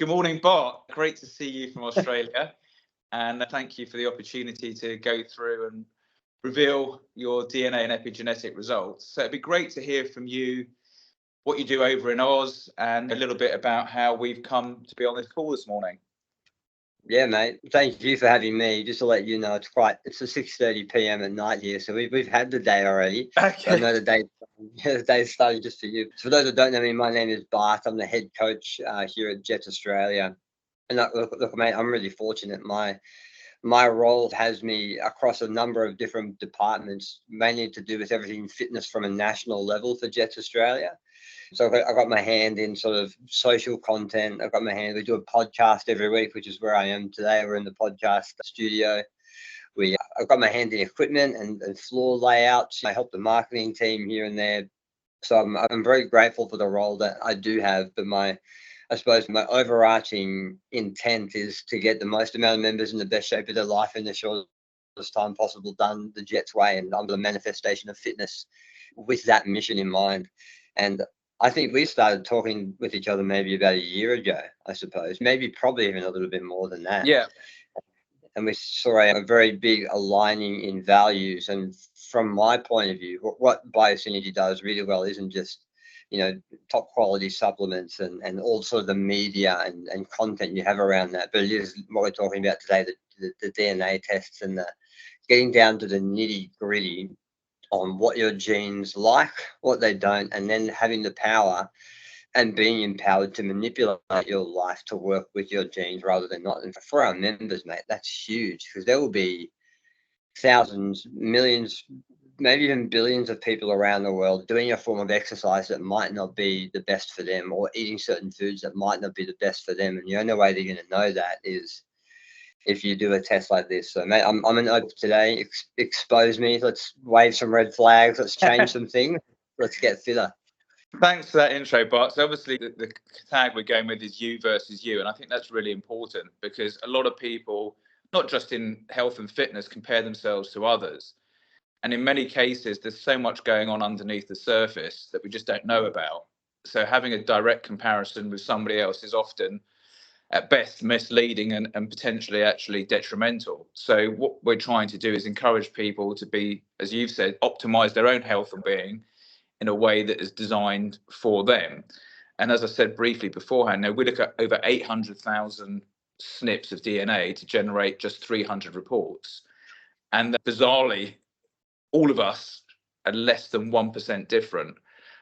Good morning, Bart. Great to see you from Australia. And thank you for the opportunity to go through and reveal your DNA and epigenetic results. So it'd be great to hear from you what you do over in Oz and a little bit about how we've come to be on this call this morning. Yeah, mate. Thank you for having me. Just to let you know, it's 6:30 p.m. at night here, so we've had the day already. Okay. I know the day's starting just for you. So for those that don't know me, my name is Bart. I'm the head coach here at Jets Australia. And look, mate, I'm really fortunate. My role has me across a number of different departments, mainly to do with everything fitness from a national level for Jets Australia. So I got my hand in sort of social content. We do a podcast every week, which is where I am today. We're in the podcast studio. I've got my hand in equipment and floor layouts. I help the marketing team here and there. So I'm very grateful for the role that I do have. But I suppose my overarching intent is to get the most amount of members in the best shape of their life in the shortest time possible, done the Jets way. And I'm the manifestation of fitness with that mission in mind. And I think we started talking with each other maybe about a year ago, I suppose, probably even a little bit more than that. Yeah. And we saw a very big aligning in values. And from my point of view, what Biosynergy does really well isn't just, top quality supplements and all sort of the media and content you have around that. But it is what we're talking about today, the DNA tests and the getting down to the nitty gritty on what your genes like, what they don't, and then having the power and being empowered to manipulate your life to work with your genes rather than not. And for our members, mate, that's huge, because there will be thousands, millions, maybe even billions of people around the world doing a form of exercise that might not be the best for them, or eating certain foods that might not be the best for them. And the only way they're going to know that is if you do a test like this. So, mate, I'm an open today. Expose me. Let's wave some red flags. Let's change some things. Let's get fitter. Thanks for that intro, Bart. So obviously the tag we're going with is you versus you. And I think that's really important, because a lot of people, not just in health and fitness, compare themselves to others. And in many cases, there's so much going on underneath the surface that we just don't know about. So having a direct comparison with somebody else is often, at best, misleading and potentially actually detrimental. So what we're trying to do is encourage people to be, as you've said, optimize their own health and being in a way that is designed for them. And as I said briefly beforehand, now we look at over 800,000 snips of DNA to generate just 300 reports. And bizarrely, all of us are less than 1% different.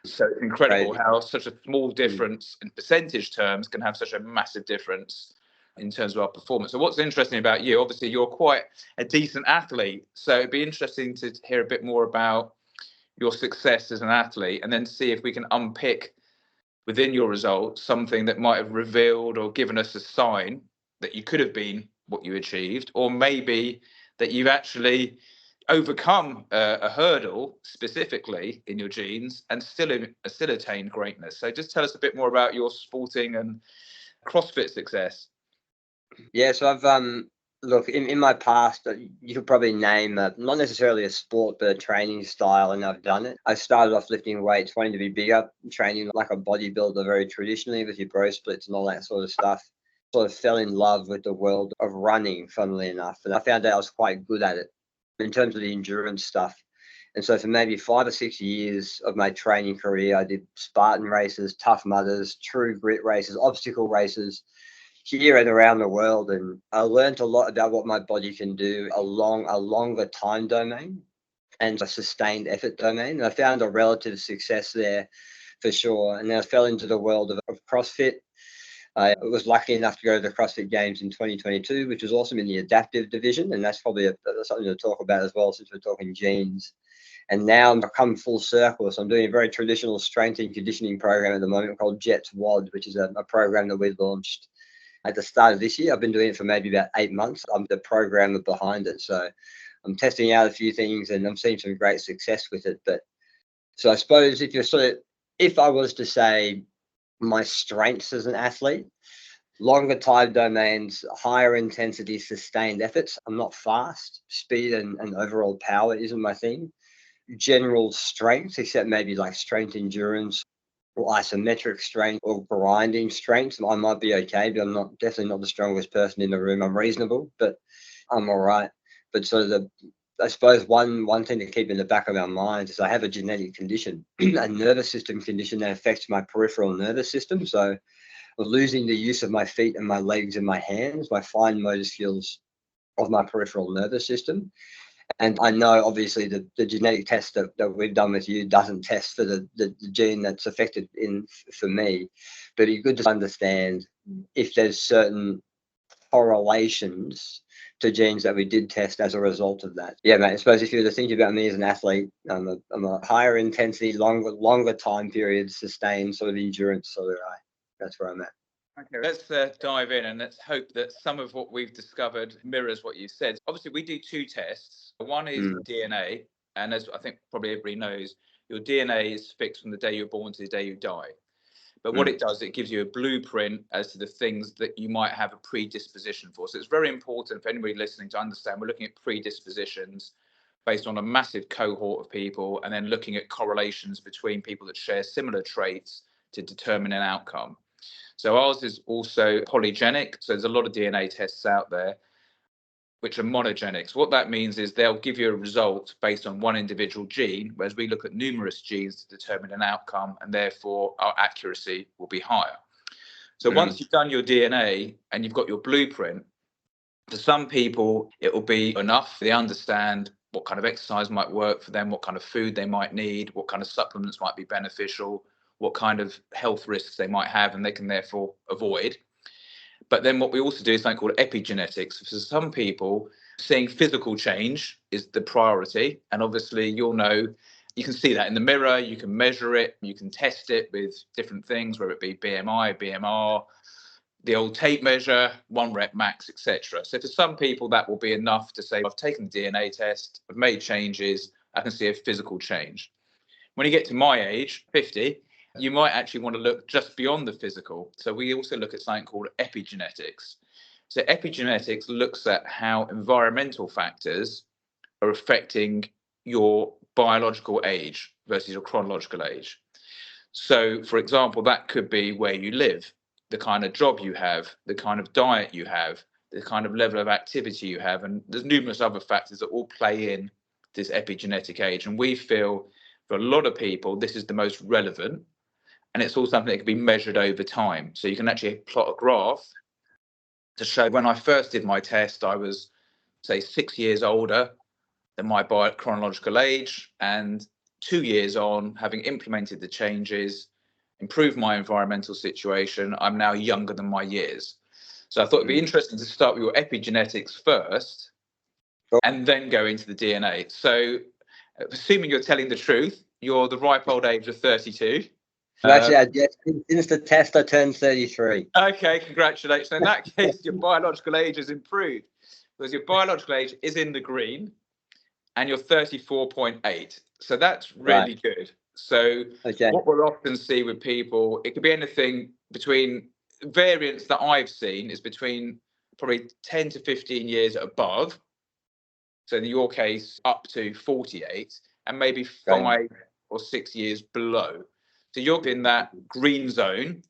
So it's incredible how such a small difference in percentage terms can have such a massive difference in terms of our performance. So what's interesting about you, obviously you're quite a decent athlete. So it'd be interesting to hear a bit more about your success as an athlete, and then see if we can unpick within your results something that might have revealed or given us a sign that you could have been what you achieved, or maybe that you've actually overcome a hurdle specifically in your genes and still attained greatness. So just tell us a bit more about your sporting and CrossFit success. Yeah, so I've look, in my past, you could probably name not necessarily a sport, but a training style, and I've done it. I started off lifting weights, wanting to be bigger, training like a bodybuilder very traditionally with your bro splits and all that sort of stuff. Sort of fell in love with the world of running, funnily enough, and I found out I was quite good at it in terms of the endurance stuff. And so for maybe 5 or 6 years of my training career, I did Spartan races, Tough Mudders, true grit races, obstacle races, here and around the world. And I learned a lot about what my body can do along a longer time domain and a sustained effort domain. And I found a relative success there for sure. And then I fell into the world of CrossFit. I was lucky enough to go to the CrossFit Games in 2022, which was awesome, in the adaptive division. And that's probably something to talk about as well, since we're talking genes. And now I've come full circle. So I'm doing a very traditional strength and conditioning program at the moment called Jets WOD, which is a program that we launched at the start of this year. I've been doing it for maybe about 8 months. I'm the programmer behind it. So I'm testing out a few things and I'm seeing some great success with it. But so I suppose if I was to say my strengths as an athlete, longer time domains, higher intensity, sustained efforts. I'm not fast. Speed and overall power isn't my thing. General strength, except maybe like strength endurance, or isometric strength or grinding strength, I might be okay, but I'm definitely not the strongest person in the room. I'm reasonable, but I'm all right. But sort of I suppose one thing to keep in the back of our minds is I have a genetic condition, a nervous system condition that affects my peripheral nervous system. So losing the use of my feet and my legs and my hands, my fine motor skills of my peripheral nervous system. And I know obviously the genetic test that we've done with you doesn't test for the gene that's affected for me, but it's good to understand if there's certain correlations to genes that we did test as a result of that. Yeah, mate. I suppose if you were to think about me as an athlete, I'm a higher intensity, longer time period, sustained sort of endurance sort of guy. That's where I'm at. Okay, let's dive in and let's hope that some of what we've discovered mirrors what you said. Obviously, we do two tests. One is DNA, and as I think probably everybody knows, your DNA is fixed from the day you're born to the day you die. But what it does, it gives you a blueprint as to the things that you might have a predisposition for. So it's very important for anybody listening to understand we're looking at predispositions based on a massive cohort of people and then looking at correlations between people that share similar traits to determine an outcome. So ours is also polygenic. So there's a lot of DNA tests out there which are monogenic. So what that means is they'll give you a result based on one individual gene, whereas we look at numerous genes to determine an outcome, and therefore our accuracy will be higher. So once you've done your DNA and you've got your blueprint, for some people, it will be enough. They understand what kind of exercise might work for them, what kind of food they might need, what kind of supplements might be beneficial, what kind of health risks they might have, and they can therefore avoid. But then what we also do is something called epigenetics. For some people, seeing physical change is the priority. And obviously, you'll know, you can see that in the mirror, you can measure it, you can test it with different things, whether it be BMI, BMR, the old tape measure, 1 rep max, etc. So for some people, that will be enough to say, I've taken the DNA test, I've made changes, I can see a physical change. When you get to my age, 50, you might actually want to look just beyond the physical. So we also look at something called epigenetics. So epigenetics looks at how environmental factors are affecting your biological age versus your chronological age. So, for example, that could be where you live, the kind of job you have, the kind of diet you have, the kind of level of activity you have. And there's numerous other factors that all play in this epigenetic age. And we feel for a lot of people, this is the most relevant. And it's also something that can be measured over time. So you can actually plot a graph to show when I first did my test, I was, say, 6 years older than my chronological age. And 2 years on, having implemented the changes, improved my environmental situation, I'm now younger than my years. So I thought it'd be interesting to start with your epigenetics first and then go into the DNA. So assuming you're telling the truth, you're the ripe old age of 32. Actually, since the test, I turned 33. Okay, congratulations. In that case, your biological age has improved because your biological age is in the green and you're 34.8. So that's really good. So what we'll often see with people, it could be anything between variants that I've seen is between probably 10 to 15 years above. So in your case, up to 48 and maybe 5 or 6 years below. So you're in that green zone,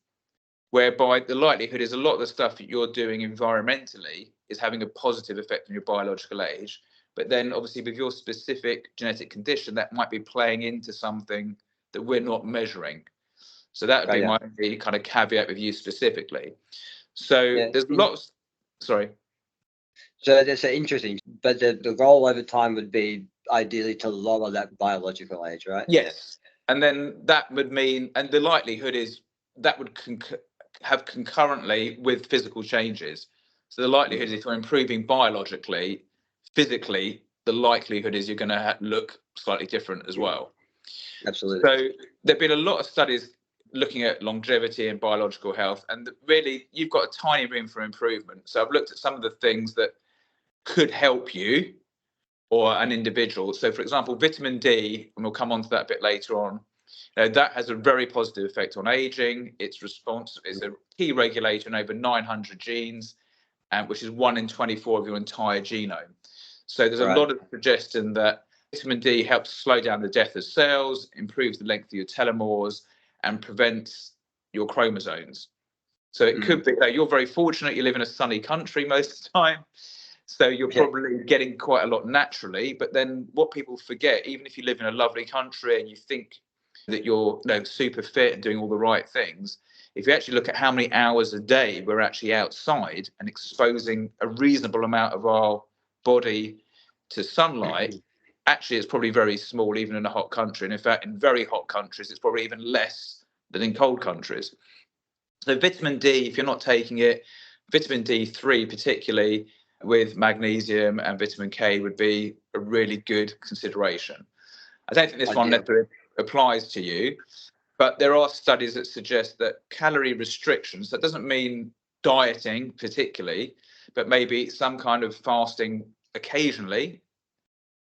whereby the likelihood is a lot of the stuff that you're doing environmentally is having a positive effect on your biological age. But then obviously with your specific genetic condition, that might be playing into something that we're not measuring. So that would be my kind of caveat with you specifically. So there's lots, sorry. So that's interesting, but the goal over time would be ideally to lower that biological age, right? Yes. And then that would mean, and the likelihood is that would have concurrently with physical changes. So the likelihood is if you're improving biologically, physically, the likelihood is you're going to look slightly different as well. Absolutely. So there've been a lot of studies looking at longevity and biological health, and really you've got a tiny room for improvement. So I've looked at some of the things that could help you or an individual. So for example, vitamin D, and we'll come on to that a bit later on, that has a very positive effect on aging. Its response is a key regulator in over 900 genes, which is 1 in 24 of your entire genome. So there's a lot of suggestion that vitamin D helps slow down the death of cells, improves the length of your telomeres, and prevents your chromosomes. So it could be that you're very fortunate, you live in a sunny country most of the time, so you're probably getting quite a lot naturally. But then what people forget, even if you live in a lovely country and you think that you're super fit and doing all the right things, if you actually look at how many hours a day we're actually outside and exposing a reasonable amount of our body to sunlight, actually it's probably very small even in a hot country. And in fact, in very hot countries, it's probably even less than in cold countries. So vitamin D, if you're not taking it, vitamin D3 particularly with magnesium and vitamin K would be a really good consideration. I don't think this one necessarily applies to you, but there are studies that suggest that calorie restrictions, that doesn't mean dieting particularly, but maybe some kind of fasting occasionally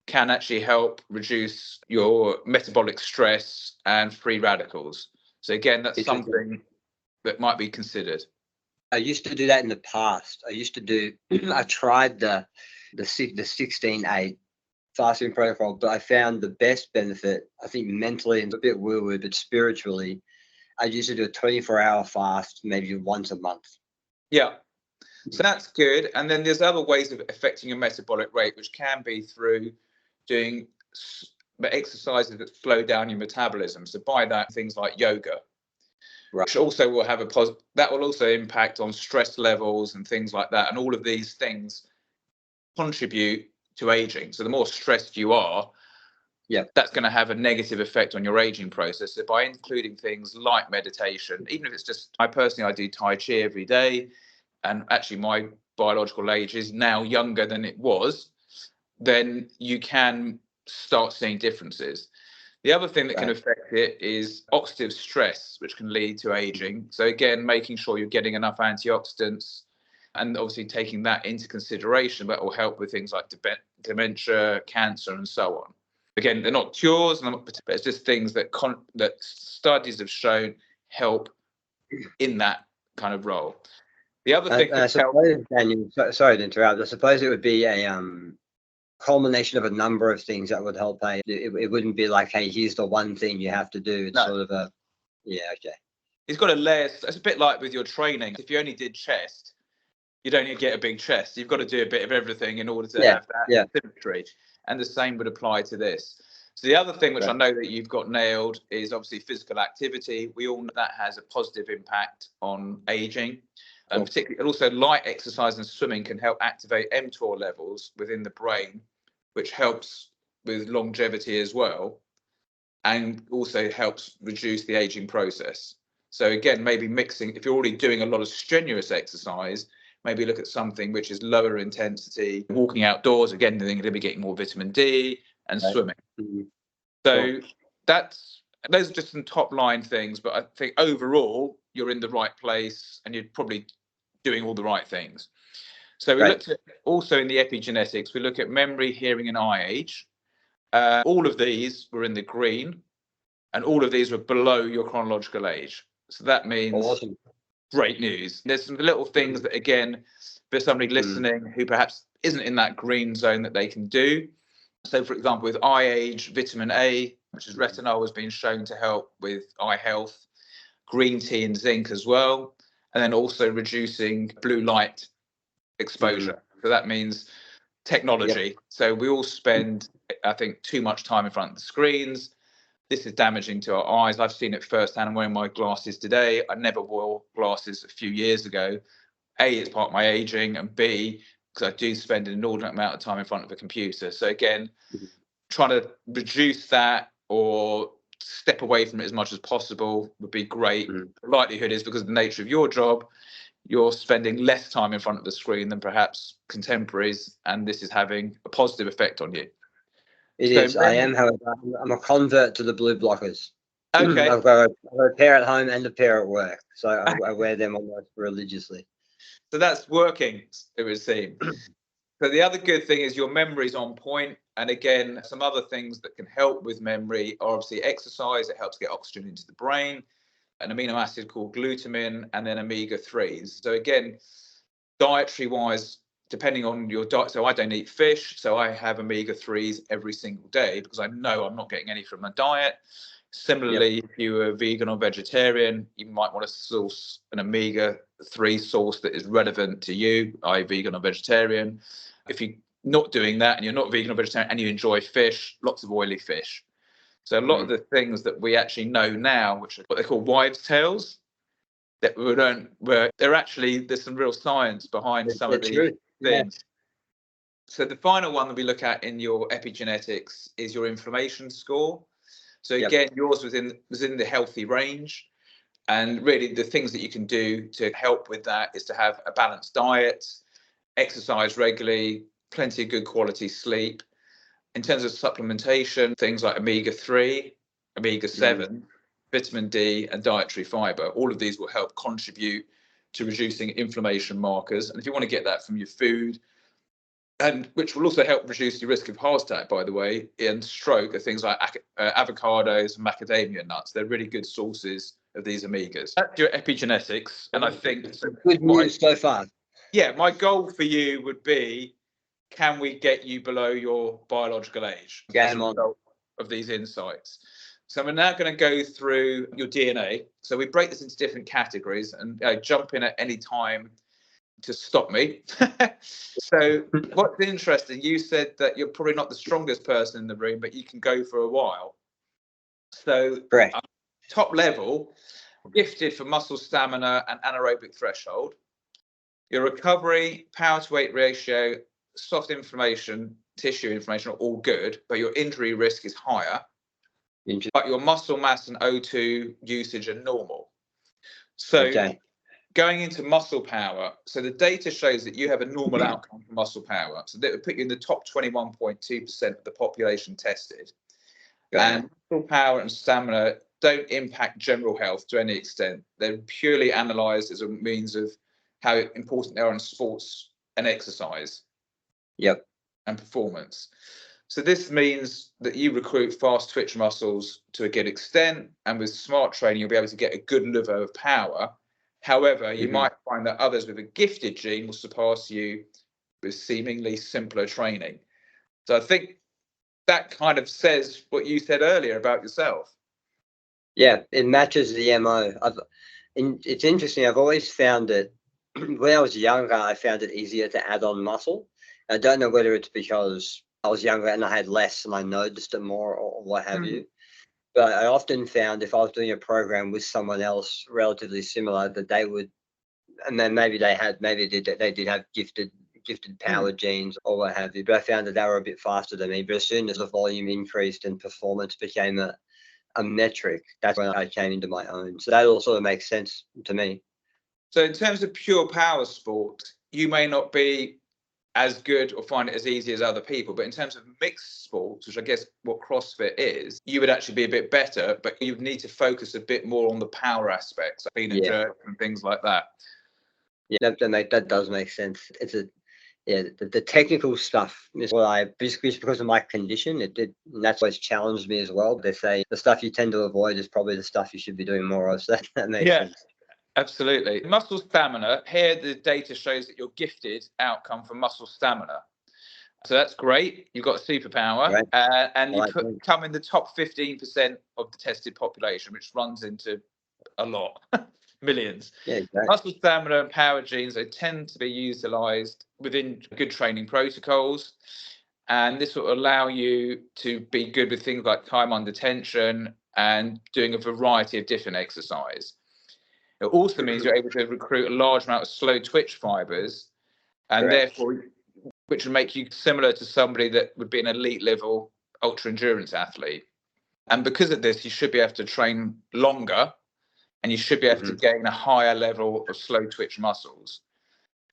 can actually help reduce your metabolic stress and free radicals. So again, that's something that might be considered. I used to do that in the past. I tried the 16-8 fasting protocol, but I found the best benefit, I think mentally and a bit woo-woo, but spiritually, I used to do a 24-hour fast, maybe once a month. Yeah. So that's good. And then there's other ways of affecting your metabolic rate, which can be through doing exercises that slow down your metabolism. So by that, things like yoga. Right. Which also will have that will also impact on stress levels and things like that. And all of these things contribute to aging. So the more stressed you are, that's going to have a negative effect on your aging process. So by including things like meditation, even if it's just, I do Tai Chi every day, and actually my biological age is now younger than it was, then you can start seeing differences. The other thing that can affect it is oxidative stress, which can lead to aging. So again, making sure you're getting enough antioxidants and obviously taking that into consideration, that will help with things like dementia, cancer, and so on. Again, they're not cures, but it's just things that studies have shown help in that kind of role. The other thing Daniel, sorry to interrupt. I suppose it would be a culmination of a number of things that would help. It wouldn't be like, hey, here's the one thing you have to do. It's sort of a, It's got a layer. It's a bit like with your training. If you only did chest, you don't get a big chest. You've got to do a bit of everything in order to have that symmetry. And the same would apply to this. So the other thing, which I know that you've got nailed, is obviously physical activity. We all know that has a positive impact on aging. And particularly, also light exercise and swimming can help activate mTOR levels within the brain, which helps with longevity as well, and also helps reduce the aging process. So again, maybe mixing, if you're already doing a lot of strenuous exercise, maybe look at something which is lower intensity, walking outdoors. Again, they're going to be getting more vitamin D and swimming. So those are just some top line things, but I think overall you're in the right place and you're probably doing all the right things. So we looked at also in the epigenetics, we look at memory, hearing, and eye age. All of these were in the green, and all of these were below your chronological age. So that means great news. There's some little things that, again, for somebody listening who perhaps isn't in that green zone, that they can do. So, for example, with eye age, vitamin A, which is retinol, has been shown to help with eye health, green tea and zinc as well, and then also reducing blue light exposure. So that means technology. So we all spend, I think, too much time in front of the screens. This is damaging to our eyes. I've seen it firsthand. I'm wearing my glasses today. I never wore glasses a few years ago. A, it's part of my aging, and B, because I do spend an inordinate amount of time in front of a computer. So again, trying to reduce that or step away from it as much as possible would be great. The likelihood is, because of the nature of your job, you're spending less time in front of the screen than perhaps contemporaries, and this is having a positive effect on you. It is. I am, however, I'm a convert to the blue blockers. Okay. I've got a pair at home and a pair at work, so I wear them almost religiously. So that's working, it would seem. So the other good thing is your memory's on point. And again, some other things that can help with memory are obviously exercise. It helps get oxygen into the brain, an amino acid called glutamine, and then omega-3s. So again, dietary wise, depending on your diet, so I don't eat fish, so I have omega-3s every single day because I know I'm not getting any from my diet. Similarly, if you are vegan or vegetarian, you might want to source an omega-3 source that is relevant to you, i.e. vegan or vegetarian. If you're not doing that and you're not vegan or vegetarian and you enjoy fish, lots of oily fish. So a lot of the things that we actually know now, which are what they call wives' tales, that we don't, where there's some real science behind some of these things. So the final one that we look at in your epigenetics is your inflammation score. So again, yours was in the healthy range. And really the things that you can do to help with that is to have a balanced diet, exercise regularly, plenty of good quality sleep. In terms of supplementation, things like omega-3, omega-7, vitamin D, and dietary fiber, all of these will help contribute to reducing inflammation markers. And if you want to get that from your food, and which will also help reduce your risk of heart attack, by the way, and stroke, are things like avocados and macadamia nuts. They're really good sources of these omegas. That's your epigenetics, and I think good news so far. Yeah, my goal for you would be, can we get you below your biological age as a result of these insights? So we're now going to go through your DNA. So we break this into different categories, and jump in at any time to stop me. So what's interesting, you said that you're probably not the strongest person in the room, but you can go for a while. So top level, gifted for muscle stamina and anaerobic threshold. Your recovery, power to weight ratio, soft inflammation, tissue inflammation are all good, but your injury risk is higher. But your muscle mass and O2 usage are normal. So going into muscle power, so the data shows that you have a normal outcome for muscle power. So that would put you in the top 21.2% of the population tested. And muscle power and stamina don't impact general health to any extent. They're purely analysed as a means of how important they are in sports and exercise. And performance. So this means that you recruit fast twitch muscles to a good extent, and with smart training, you'll be able to get a good level of power. However, you might find that others with a gifted gene will surpass you with seemingly simpler training. So I think that kind of says what you said earlier about yourself. Yeah, it matches the MO. It's interesting. I've always found that when I was younger, I found it easier to add on muscle. I don't know whether it's because I was younger and I had less and I noticed it more or what have you. But I often found if I was doing a program with someone else relatively similar, that they would, and then maybe they did have gifted power genes or what have you. But I found that they were a bit faster than me. But as soon as the volume increased and performance became a metric, that's when I came into my own. So that also makes sense to me. So in terms of pure power sport, you may not be as good or find it as easy as other people, but in terms of mixed sports, which I guess what CrossFit is, you would actually be a bit better, but you'd need to focus a bit more on the power aspects, like clean and jerk and things like that. Yeah, that does make sense. It's the technical stuff is what I basically, because of my condition, that's what's challenged me as well. They say the stuff you tend to avoid is probably the stuff you should be doing more of. So that makes sense. Absolutely. Muscle stamina, here the data shows that you're gifted outcome for muscle stamina. So that's great. You've got a superpower, and you come in the top 15% of the tested population, which runs into a lot, millions. Muscle stamina and power genes, they tend to be utilized within good training protocols. And this will allow you to be good with things like time under tension and doing a variety of different exercise. It also means you're able to recruit a large amount of slow twitch fibers, and therefore, which would make you similar to somebody that would be an elite level ultra endurance athlete. And because of this, you should be able to train longer, and you should be able to gain a higher level of slow twitch muscles.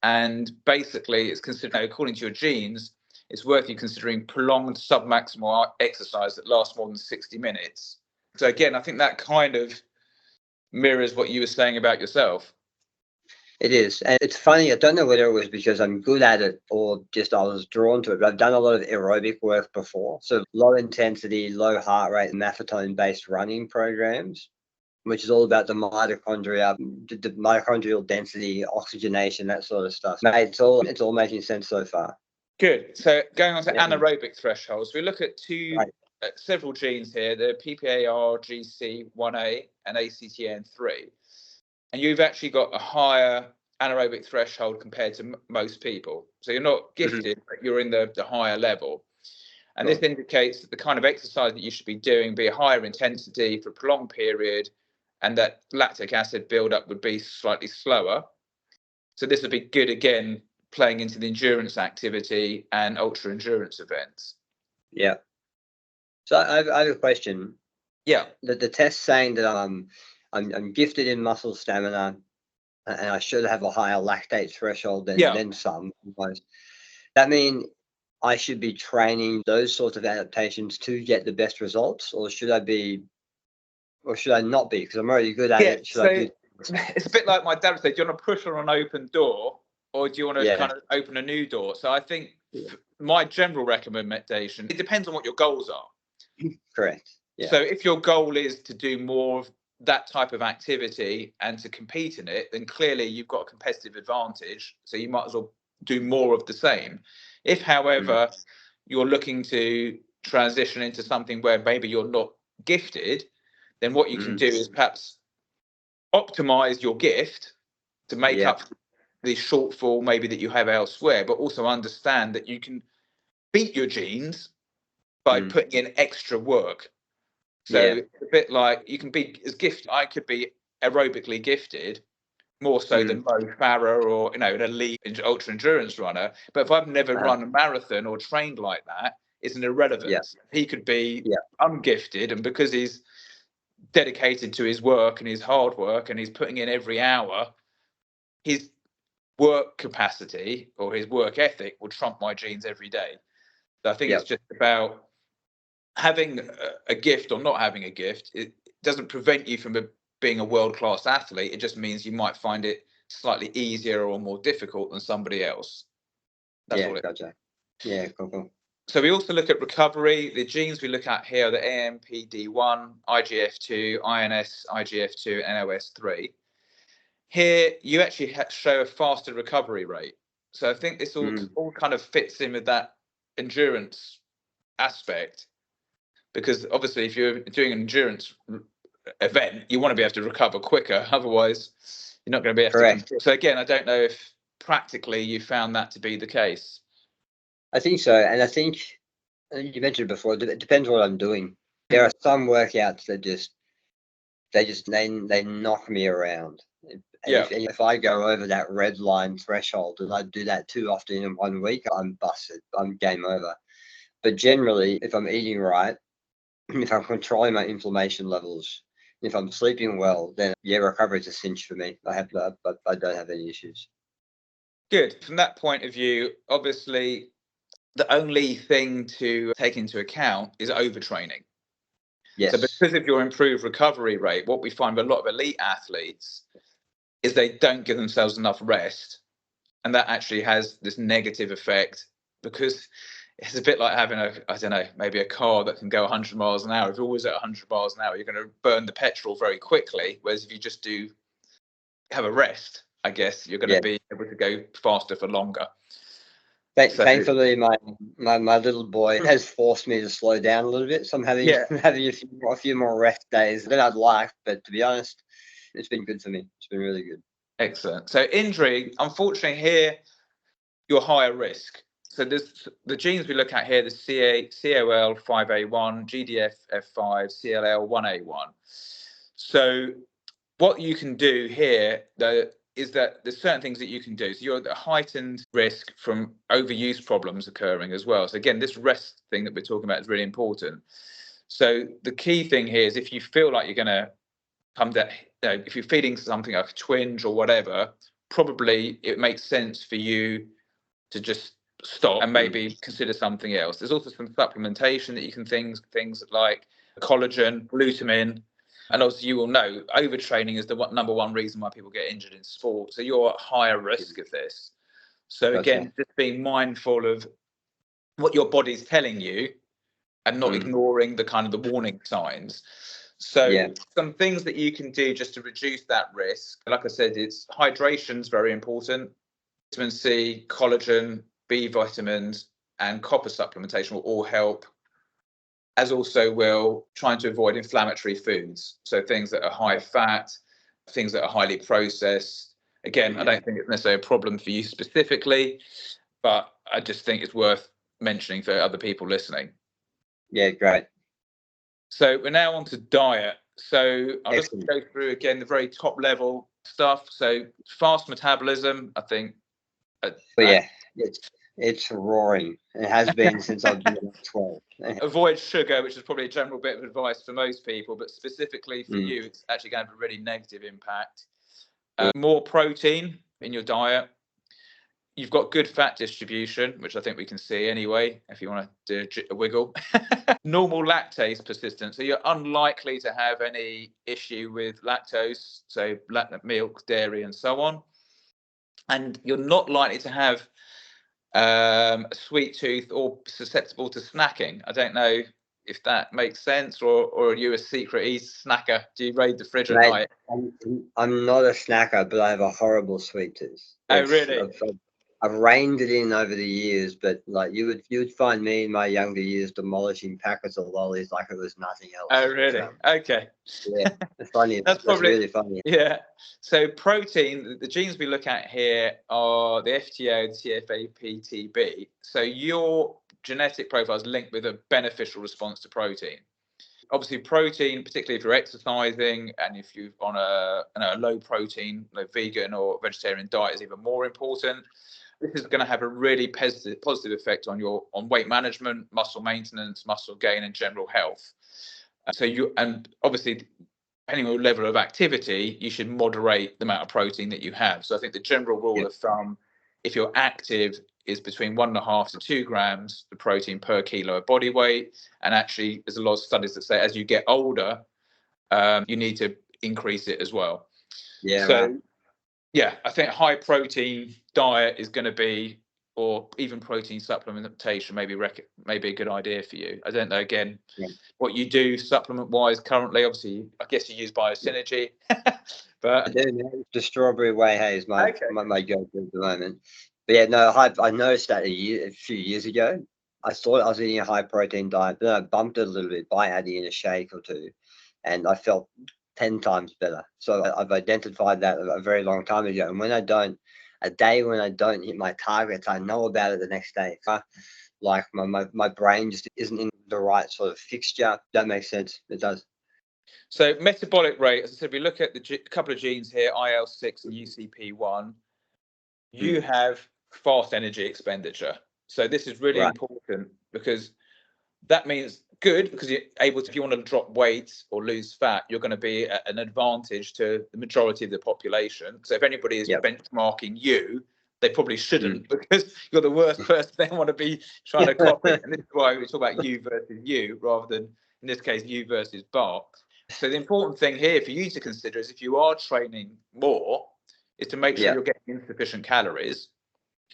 And basically, it's considered, according to your genes, it's worth you considering prolonged submaximal exercise that lasts more than 60 minutes. So again, I think that kind of mirrors what you were saying about yourself. It is. And it's funny, I don't know whether it was because I'm good at it or just I was drawn to it, but I've done a lot of aerobic work before. So low intensity, low heart rate, maffetone-based running programs, which is all about the mitochondria, the mitochondrial density, oxygenation, that sort of stuff. Mate, it's all making sense so far. Good. So going on to anaerobic thresholds, we look at two several genes here, the PPAR, GC1A, and ACTN3. And you've actually got a higher anaerobic threshold compared to most people. So you're not gifted, but you're in the higher level. And this indicates that the kind of exercise that you should be doing be a higher intensity for a prolonged period, and that lactic acid buildup would be slightly slower. So this would be good, again, playing into the endurance activity and ultra endurance events. Yeah. So I have a question. Yeah. The test saying that I'm gifted in muscle stamina and I should have a higher lactate threshold than some. That mean I should be training those sorts of adaptations to get the best results, or should I not be? Because I'm already good at it. Should I do? It's a bit like my dad said, do you want to push on an open door, or do you want to kind of open a new door? So I think my general recommendation, it depends on what your goals are. Correct. Yeah. So if your goal is to do more of that type of activity and to compete in it, then clearly you've got a competitive advantage. So you might as well do more of the same. If, however, you're looking to transition into something where maybe you're not gifted, then what you can do is perhaps optimize your gift to make up the shortfall maybe that you have elsewhere, but also understand that you can beat your genes by putting in extra work. So it's a bit like you can be as gifted. I could be aerobically gifted more so than Mo Farah or, an elite ultra endurance runner. But if I've never run a marathon or trained like that, it's an irrelevance. He could be ungifted, and because he's dedicated to his work and his hard work and he's putting in every hour, his work capacity or his work ethic will trump my genes every day. So I think it's just about having a gift or not having a gift. It doesn't prevent you from being a world-class athlete. It just means you might find it slightly easier or more difficult than somebody else. That's all it. Gotcha. Yeah, cool. So we also look at recovery. The genes we look at here are the AMPD1, IGF2, INS, IGF2, and NOS3. Here, you actually show a faster recovery rate. So I think this all kind of fits in with that endurance aspect, because obviously if you're doing an endurance event, you want to be able to recover quicker. Otherwise, you're not going to be able to compete. So again, I don't know if practically you found that to be the case. I think so. And I think you mentioned before, it depends what I'm doing. There are some workouts that they knock me around. And if I go over that red line threshold and I do that too often in 1 week, I'm busted. I'm game over. But generally, if I'm eating right, if I'm controlling my inflammation levels, if I'm sleeping well, then recovery is a cinch for me. I don't have any issues. Good. From that point of view, obviously, the only thing to take into account is overtraining. Yes. So because of your improved recovery rate, what we find with a lot of elite athletes is they don't give themselves enough rest. And that actually has this negative effect, because it's a bit like having maybe a car that can go 100 miles an hour. If you're always at 100 miles an hour, you're going to burn the petrol very quickly. Whereas if you just have a rest, I guess you're going to be able to go faster for longer. Thankfully, my little boy has forced me to slow down a little bit. So I'm having a few more rest days than I'd like. But to be honest, it's been good for me. It's been really good. Excellent. So injury, unfortunately, here you're higher risk. So the genes we look at here, the COL5A1, GDF5, CLL1A1. So what you can do here, though, is that there's certain things that you can do. So you're at a heightened risk from overuse problems occurring as well. So again, this rest thing that we're talking about is really important. So the key thing here is if you feel like you're going to come down, if you're feeling something like a twinge or whatever, probably it makes sense for you to just stop and maybe consider something else. There's also some supplementation that you can things like collagen, glutamine. And obviously, you will know overtraining is the number one reason why people get injured in sport. So you're at higher risk of this. So again, just being mindful of what your body's telling you and not ignoring the kind of the warning signs. So some things that you can do just to reduce that risk. Like I said, it's hydration's very important. Vitamin C, collagen, B vitamins, and copper supplementation will all help as also will trying to avoid inflammatory foods. So things that are high fat, things that are highly processed. Again, I don't think it's necessarily a problem for you specifically, but I just think it's worth mentioning for other people listening. Yeah, great. So we're now on to diet. So I'll just Excellent. go through again the very top level stuff. So fast metabolism, I think. But yeah, it's roaring. It has been since I've been 12. Avoid sugar, which is probably a general bit of advice for most people, but specifically for Mm. you, it's actually going to have a really negative impact. More protein in your diet. You've got good fat distribution, which I think we can see anyway, if you want to do a wiggle. Normal lactase persistence. So you're unlikely to have any issue with lactose, so milk, dairy, and so on. And you're not likely to have a sweet tooth or susceptible to snacking. I don't know if that makes sense, or are you a secret snacker? Do you raid the fridge at night? I'm not a snacker, but I have a horrible sweet tooth. Oh, really? I've reined it in over the years, but like you would find me in my younger years demolishing packets of lollies like it was nothing else. Oh, really? So, Okay. yeah, it's funny. That's really funny. Yeah. So protein, the genes we look at here are the FTO, the TFA-PTB. So your genetic profile is linked with a beneficial response to protein. Obviously, protein, particularly if you're exercising and if you're on a low protein, vegan or vegetarian diet, is even more important. This is going to have a really positive effect on weight management, muscle maintenance, muscle gain, and general health. And obviously, depending on the level of activity, you should moderate the amount of protein that you have. So I think the general rule of thumb, if you're active, is between 1.5 to 2 grams of protein per kilo of body weight. And actually, there's a lot of studies that say as you get older, you need to increase it as well. Yeah. So, right. Yeah, I think high protein diet is going to be, or even protein supplementation maybe a good idea for you. I don't know, again, what you do supplement-wise currently. Obviously, I guess you use Biosynergy. But I do. The strawberry whey is my go-to at the moment. But yeah, no, I noticed that a few years ago. I thought I was eating a high-protein diet, but I bumped it a little bit by adding in a shake or two, and I felt 10 times better. So I've identified that a very long time ago. And when I don't hit my targets, I know about it the next day. Like my brain just isn't in the right sort of fixture. That makes sense. It does. So metabolic rate, as I said, we look at the couple of genes here, IL-6 and UCP1. You have fast energy expenditure. So this is really important because that means good, because you're able to, if you want to drop weight or lose fat, you're going to be at an advantage to the majority of the population. So if anybody is benchmarking you, they probably shouldn't, because you're the worst person they want to be trying to copy. And this is why we talk about you versus you, rather than, in this case, you versus Bart. So the important thing here for you to consider is, if you are training more, is to make sure you're getting insufficient calories.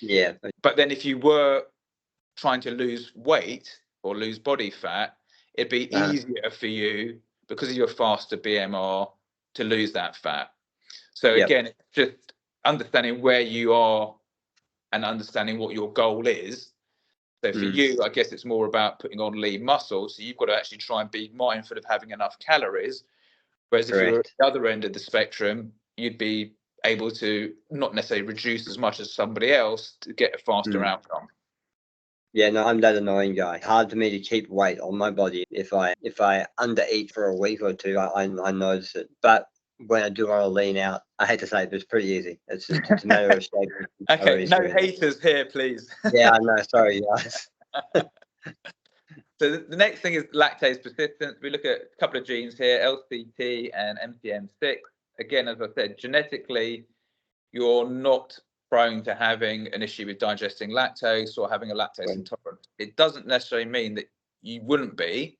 Yeah. But then if you were trying to lose weight or lose body fat, it'd be easier for you, because of your faster BMR, to lose that fat. So again, it's just understanding where you are and understanding what your goal is. So for you, I guess it's more about putting on lean muscle. So you've got to actually try and be mindful of having enough calories. Whereas if you're at the other end of the spectrum, you'd be able to not necessarily reduce as much as somebody else to get a faster outcome. Yeah, no, I'm that annoying guy. Hard for me to keep weight on my body. If I undereat for a week or two, I notice it. But when I do want to lean out, I hate to say it, but it's pretty easy. It's a matter of shape. Okay, no haters here, please. Yeah, I know. Sorry, guys. So the next thing is lactase persistence. We look at a couple of genes here, LCT and MCM6. Again, as I said, genetically, you're not prone to having an issue with digesting lactose or having a lactose intolerance. It doesn't necessarily mean that you wouldn't be,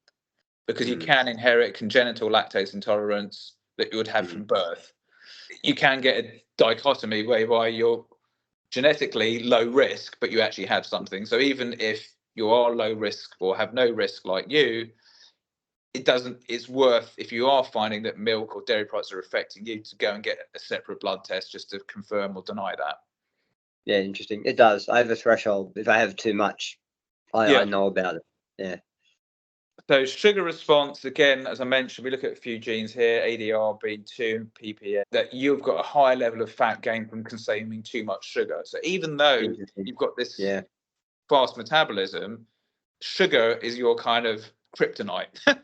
because you can inherit congenital lactose intolerance that you would have from birth. You can get a dichotomy whereby you're genetically low risk, but you actually have something. So even if you are low risk or have no risk like you, it's worth, if you are finding that milk or dairy products are affecting you, to go and get a separate blood test just to confirm or deny that. Yeah, interesting. It does. I have a threshold. If I have too much, I know about it. Yeah. So sugar response, again, as I mentioned, we look at a few genes here, ADR, B2, PPA, that you've got a high level of fat gain from consuming too much sugar. So even though you've got this fast metabolism, sugar is your kind of kryptonite.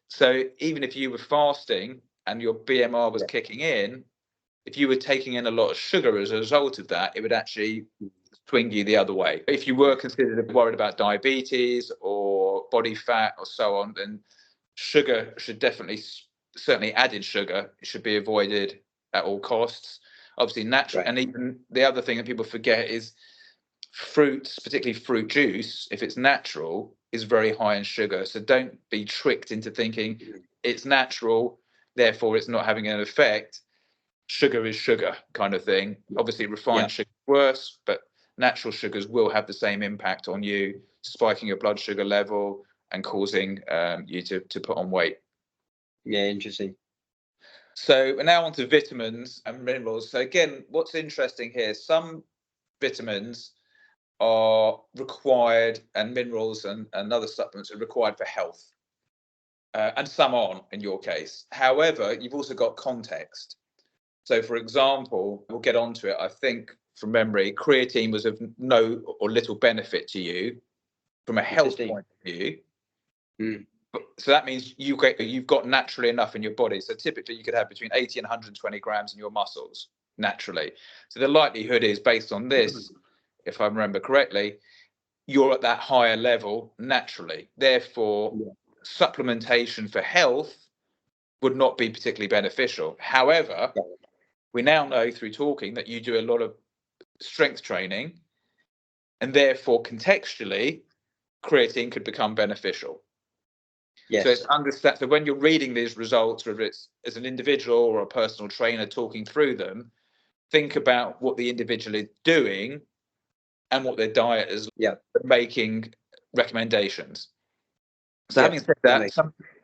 So even if you were fasting and your BMR was kicking in, if you were taking in a lot of sugar as a result of that, it would actually swing you the other way. If you were considered worried about diabetes or body fat or so on, then sugar should definitely, certainly added sugar, should be avoided at all costs. Obviously, natural, and even the other thing that people forget is fruits, particularly fruit juice, if it's natural, is very high in sugar. So don't be tricked into thinking it's natural, therefore it's not having an effect. Sugar is sugar, kind of thing. Obviously, refined sugar is worse, but natural sugars will have the same impact on you, spiking your blood sugar level and causing you to put on weight. Yeah, interesting. So we're now on to vitamins and minerals. So again, what's interesting here, some vitamins are required and minerals and other supplements are required for health. And some aren't in your case. However, you've also got context. So, for example, we'll get onto it. I think from memory, creatine was of no or little benefit to you from a health point of view. So that means you've got naturally enough in your body. So typically you could have between 80 and 120 grams in your muscles naturally. So the likelihood is, based on this, if I remember correctly, you're at that higher level naturally. Therefore, supplementation for health would not be particularly beneficial. However, we now know through talking that you do a lot of strength training, and therefore contextually, creatine could become beneficial. So it's understand. So when you're reading these results, whether it's as an individual or a personal trainer talking through them, think about what the individual is doing and what their diet is, making recommendations. So having said that,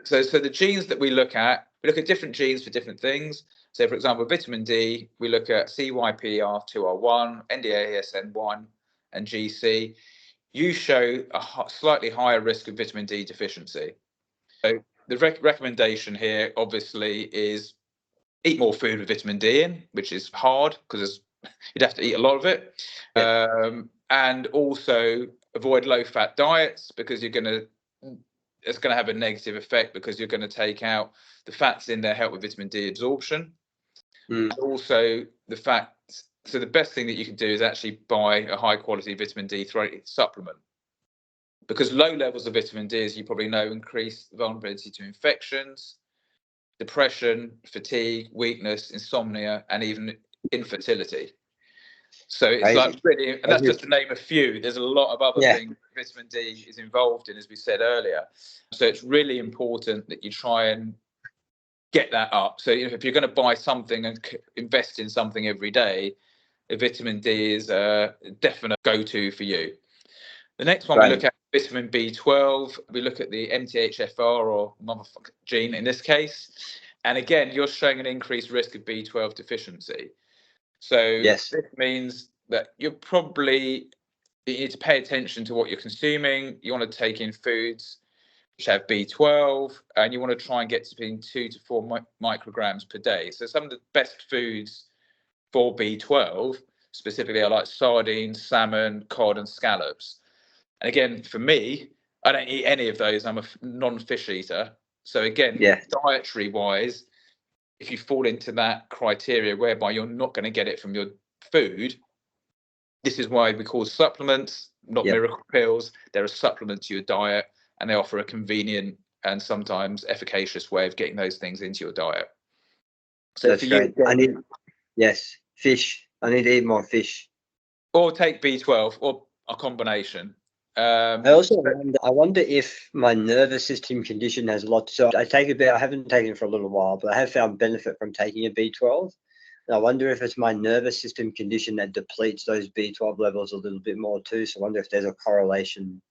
so the genes that we look at different genes for different things. So, for example, vitamin D, we look at CYPR2R1, NDASN1, and GC. You show a slightly higher risk of vitamin D deficiency. So the recommendation here, obviously, is eat more food with vitamin D in, which is hard because you'd have to eat a lot of it. And also avoid low-fat diets because it's going to have a negative effect because you're going to take out the fats in there, help with vitamin D absorption. And also so the best thing that you can do is actually buy a high quality vitamin D supplement, because low levels of vitamin D, as you probably know, increase vulnerability to infections, depression, fatigue, weakness, insomnia, and even infertility. So it's like really, and that's just to name a few. There's a lot of other things vitamin D is involved in, as we said earlier. So it's really important that you try and get that up. So if you're going to buy something and invest in something every day, a vitamin D is a definite go-to for you. The next one we look at vitamin B12. We look at the MTHFR or motherfucker gene in this case. And again, you're showing an increased risk of B12 deficiency. So this means that you need to pay attention to what you're consuming. You want to take in foods which have B12, and you want to try and get between 2 to 4 micrograms per day. So some of the best foods for B12 specifically are like sardines, salmon, cod, and scallops. And again, for me, I don't eat any of those. I'm a non-fish eater. So again, dietary wise, if you fall into that criteria whereby you're not going to get it from your food, this is why we call supplements, not miracle pills. They're a supplement to your diet, and they offer a convenient and sometimes efficacious way of getting those things into your diet. So that's great. Fish. I need to eat more fish. Or take B12 or a combination. I wonder if my nervous system condition has a lot. So I haven't taken it for a little while, but I have found benefit from taking a B12. And I wonder if it's my nervous system condition that depletes those B12 levels a little bit more too. So I wonder if there's a correlation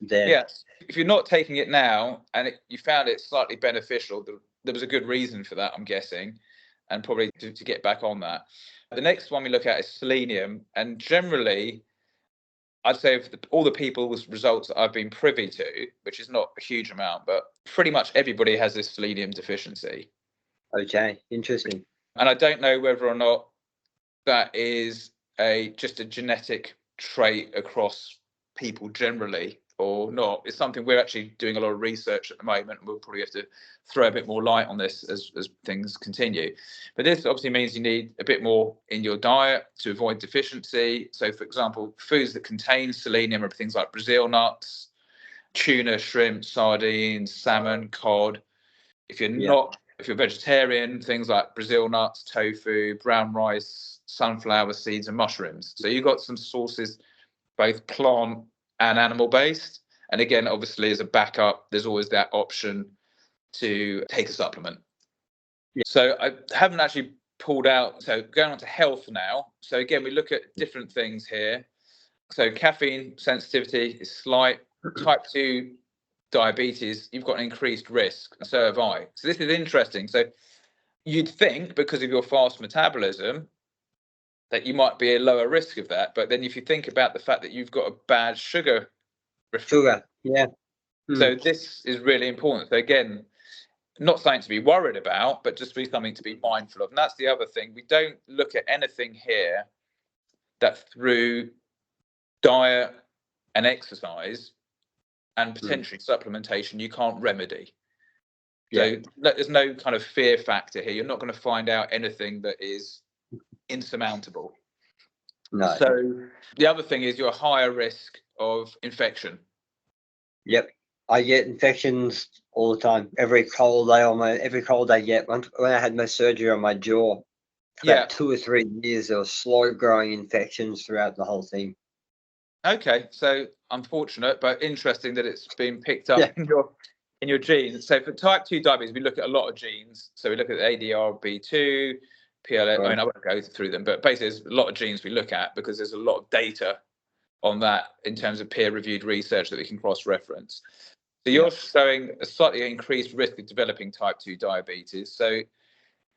there. Yes. If you're not taking it now and you found it slightly beneficial, there was a good reason for that, I'm guessing, and probably to get back on that. The next one we look at is selenium. And generally, I'd say of all the people's results that I've been privy to, which is not a huge amount, but pretty much everybody has this selenium deficiency. Okay, interesting. And I don't know whether or not that is just a genetic trait across people generally or not. It's something we're actually doing a lot of research at the moment. We'll probably have to throw a bit more light on this as things continue. But this obviously means you need a bit more in your diet to avoid deficiency. So, for example, foods that contain selenium are things like Brazil nuts, tuna, shrimp, sardines, salmon, cod. If you're vegetarian, things like Brazil nuts, tofu, brown rice, sunflower seeds, and mushrooms. So you've got some sources, both plant and animal based. And again, obviously, as a backup, there's always that option to take a supplement. Yeah. So I haven't actually pulled out. So going on to health now. So again, we look at different things here. So caffeine sensitivity is slight. Type 2 diabetes, you've got an increased risk, and so have I. So this is interesting. So you'd think because of your fast metabolism that you might be a lower risk of that. But then if you think about the fact that you've got a bad sugar. Yeah. So this is really important. So again, not something to be worried about, but just be something to be mindful of. And that's the other thing. We don't look at anything here that through diet and exercise and potentially supplementation you can't remedy. So there's no kind of fear factor here. You're not going to find out anything that is insurmountable. No. So the other thing is you're a higher risk of infection. Yep. I get infections all the time. Every cold I get. When I had my surgery on my jaw, for about 2 or 3 years, there was slow growing infections throughout the whole thing. Okay, so unfortunate, but interesting that it's been picked up in your genes. So for type 2 diabetes, we look at a lot of genes. So we look at ADRB2, PLS. I mean, I won't go through them, but basically there's a lot of genes we look at because there's a lot of data on that in terms of peer-reviewed research that we can cross-reference. So you're showing a slightly increased risk of developing type 2 diabetes. So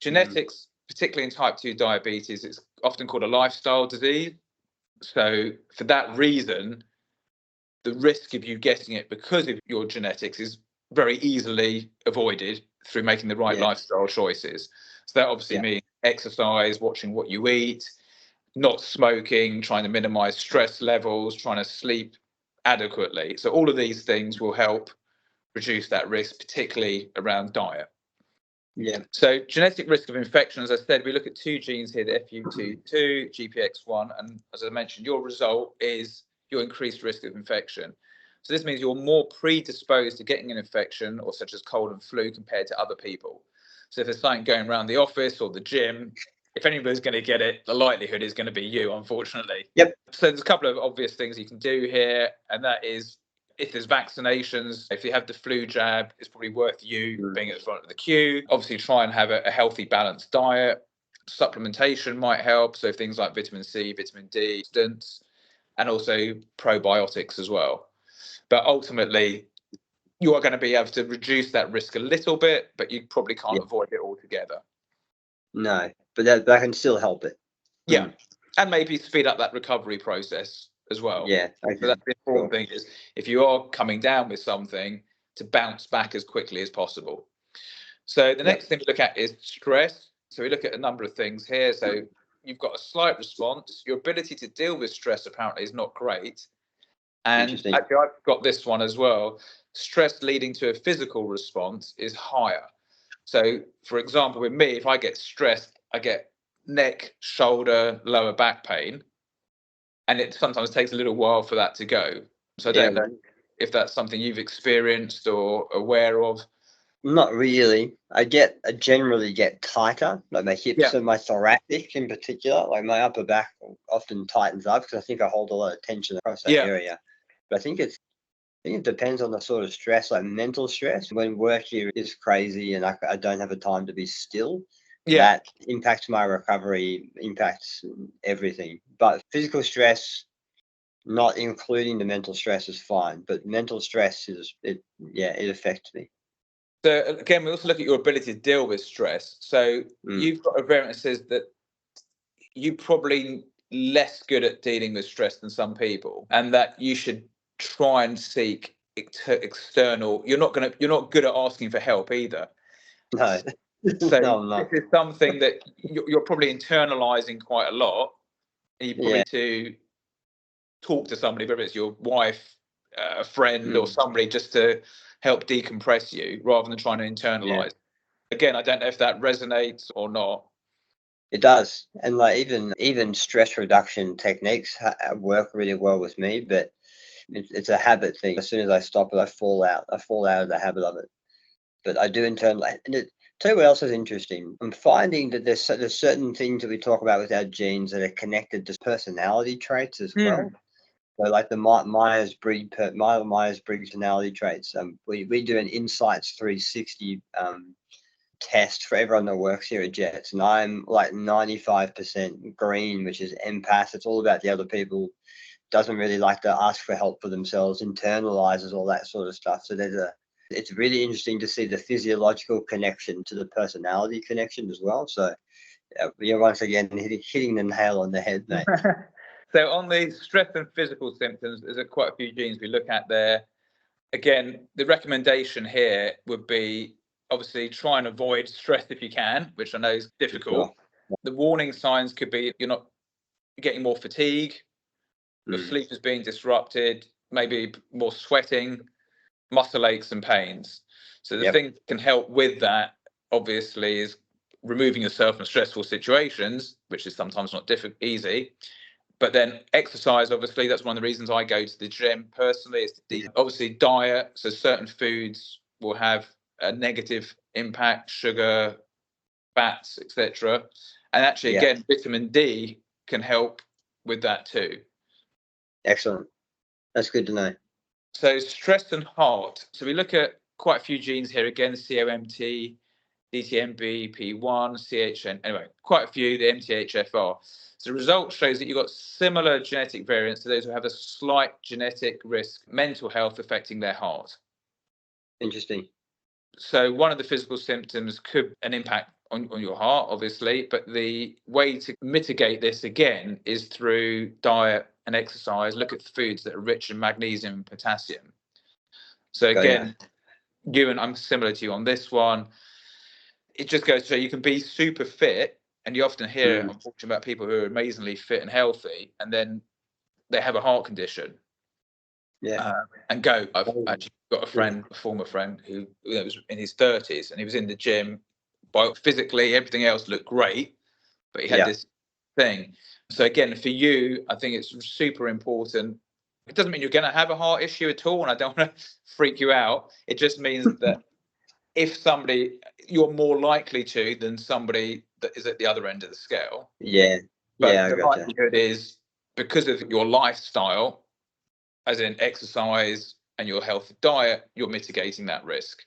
genetics, particularly in type 2 diabetes, it's often called a lifestyle disease. So for that reason, the risk of you getting it because of your genetics is very easily avoided through making the right lifestyle choices. So that obviously means exercise, watching what you eat, not smoking, trying to minimize stress levels, trying to sleep adequately. So all of these things will help reduce that risk, particularly around diet. Yeah. So genetic risk of infection, as I said, we look at 2 genes here, the FU22, GPX1, and as I mentioned, your result is your increased risk of infection. So this means you're more predisposed to getting an infection or such as cold and flu compared to other people. So if there's something going around the office or the gym, if anybody's going to get it, the likelihood is going to be you, unfortunately. Yep. So there's a couple of obvious things you can do here, and that is if there's vaccinations, if you have the flu jab, it's probably worth you being at the front of the queue. Obviously, try and have a healthy, balanced diet. Supplementation might help. So things like vitamin C, vitamin D, and also probiotics as well. But ultimately, you are going to be able to reduce that risk a little bit, but you probably can't avoid it altogether. No, but that can still help it. Yeah, and maybe speed up that recovery process as well. Yeah, okay. So that's the important thing is if you are coming down with something, to bounce back as quickly as possible. So the next thing we look at is stress. So we look at a number of things here. So you've got a slight response. Your ability to deal with stress apparently is not great. And actually, I've got this one as well. Stress leading to a physical response is higher. So, for example, with me, if I get stressed, I get neck, shoulder, lower back pain. And it sometimes takes a little while for that to go. So I don't know if that's something you've experienced or aware of. Not really. I generally get tighter, like my hips and my thoracic in particular. Like my upper back often tightens up because I think I hold a lot of tension across that area. But I think it depends on the sort of stress, like mental stress. When work here is crazy and I don't have a time to be still, that impacts my recovery, impacts everything. But physical stress, not including the mental stress, is fine. But mental stress it affects me. So again, we also look at your ability to deal with stress. So you've got a variant that says that you probably less good at dealing with stress than some people, and that you should try and seek external. You're not good at asking for help either. No. So No, I'm not. this is something that you're probably internalizing quite a lot, and you probably need to talk to somebody, whether it's your wife, a friend, or somebody, just to help decompress you rather than trying to internalize. Again, I don't know if that resonates or not. It does, and like even stress reduction techniques work really well with me, but it's a habit thing. As soon as I stop it, I fall out of the habit of it. But I do internalize. And tell you what else is interesting. I'm finding that there's certain things that we talk about with our genes that are connected to personality traits as well. So like the Myers-Briggs personality traits. We do an Insights 360 test for everyone that works here at Jets, and I'm like 95% green, which is empath. It's all about the other people. Doesn't really like to ask for help for themselves. Internalizes all that sort of stuff. So it's really interesting to see the physiological connection to the personality connection as well. So you're once again hitting the nail on the head, mate. So on the stress and physical symptoms, there's quite a few genes we look at there. Again, the recommendation here would be obviously try and avoid stress if you can, which I know is difficult. Sure. The warning signs could be you're getting more fatigue, your sleep is being disrupted, maybe more sweating, muscle aches and pains. So the thing that can help with that, obviously, is removing yourself from stressful situations, which is sometimes not easy. But then exercise, obviously, that's one of the reasons I go to the gym personally. It's obviously diet. So certain foods will have a negative impact, sugar, fats, etc. And actually, again, vitamin D can help with that too. Excellent. That's good to know. So stress and heart. So we look at quite a few genes here again, COMT, DTMB, P1, CHN, anyway, quite a few, the MTHFR. So the result shows that you've got similar genetic variants to those who have a slight genetic risk, mental health affecting their heart. Interesting. So one of the physical symptoms could an impact on your heart, obviously, but the way to mitigate this again is through diet and exercise. Look at foods that are rich in magnesium and potassium. So again, you and I'm similar to you on this one. It just goes to show you can be super fit, and you often hear, unfortunately, about people who are amazingly fit and healthy, and then they have a heart condition. And I've actually got a former friend who was in his 30s, and he was in the gym. Physically, everything else looked great, but he had this thing. So again, for you, I think it's super important. It doesn't mean you're going to have a heart issue at all, and I don't want to freak you out. It just means that if you're more likely to than somebody that is at the other end of the scale. But the likelihood is, because of your lifestyle, as in exercise and your healthy diet, you're mitigating that risk.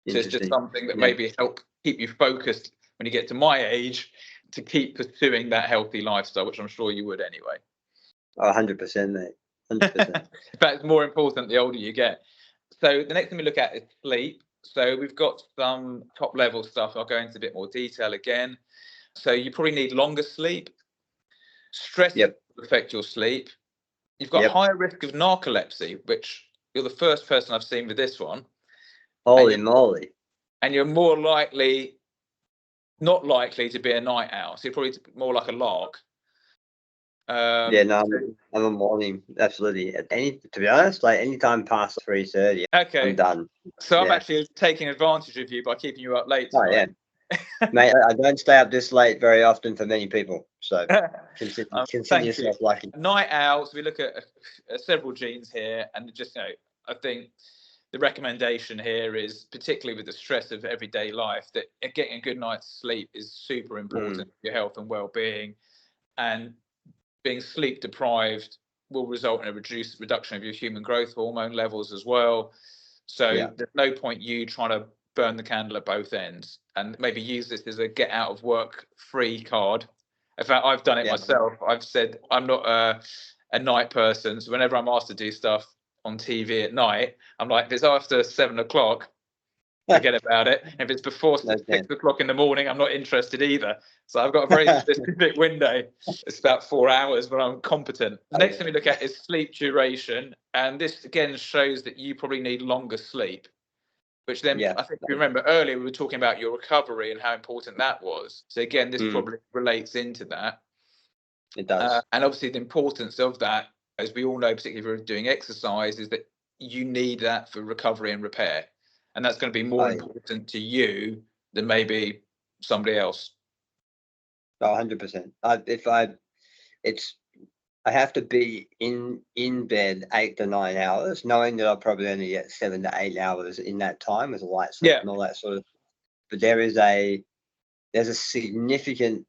So it's just something that maybe help keep you focused when you get to my age, to keep pursuing that healthy lifestyle, which I'm sure you would anyway. 100%, mate. 100%. In fact, it's more important the older you get. So the next thing we look at is sleep. So we've got some top level stuff. I'll go into a bit more detail again. So you probably need longer sleep. Stress will affect your sleep. You've got higher risk of narcolepsy, which you're the first person I've seen with this one. Holy moly. And you're not likely to be a night owl. So you're probably more like a lark. I'm a morning, absolutely. To be honest, like anytime past 3:30, I'm done. So I'm actually taking advantage of you by keeping you up late tonight. Mate, I don't stay up this late very often for many people. So consider yourself lucky. Night owls, we look at several genes here, and just, I think the recommendation here is, particularly with the stress of everyday life, that getting a good night's sleep is super important for your health and well-being. And being sleep deprived will result in a reduction of your human growth hormone levels as well. So there's no point you trying to burn the candle at both ends, and maybe use this as a get out of work free card. In fact, I've done it myself. I've said I'm not a night person, so whenever I'm asked to do stuff on TV at night, I'm like, if it's after 7 o'clock, forget about it. If it's before No 6 chance. o'clock in the morning, I'm not interested either. So I've got a very specific window. It's about 4 hours, but I'm competent. The next thing we look at is sleep duration. And this again shows that you probably need longer sleep, which then I think if you remember earlier, we were talking about your recovery and how important that was. So again, this probably relates into that. It does. And obviously the importance of that, as we all know, particularly if you're doing exercise, is that you need that for recovery and repair. And that's going to be more important to you than maybe somebody else. 100%. I have to be in bed 8 to 9 hours, knowing that I'll probably only get 7 to 8 hours in that time with a light sleep and all that sort of. But there's a significant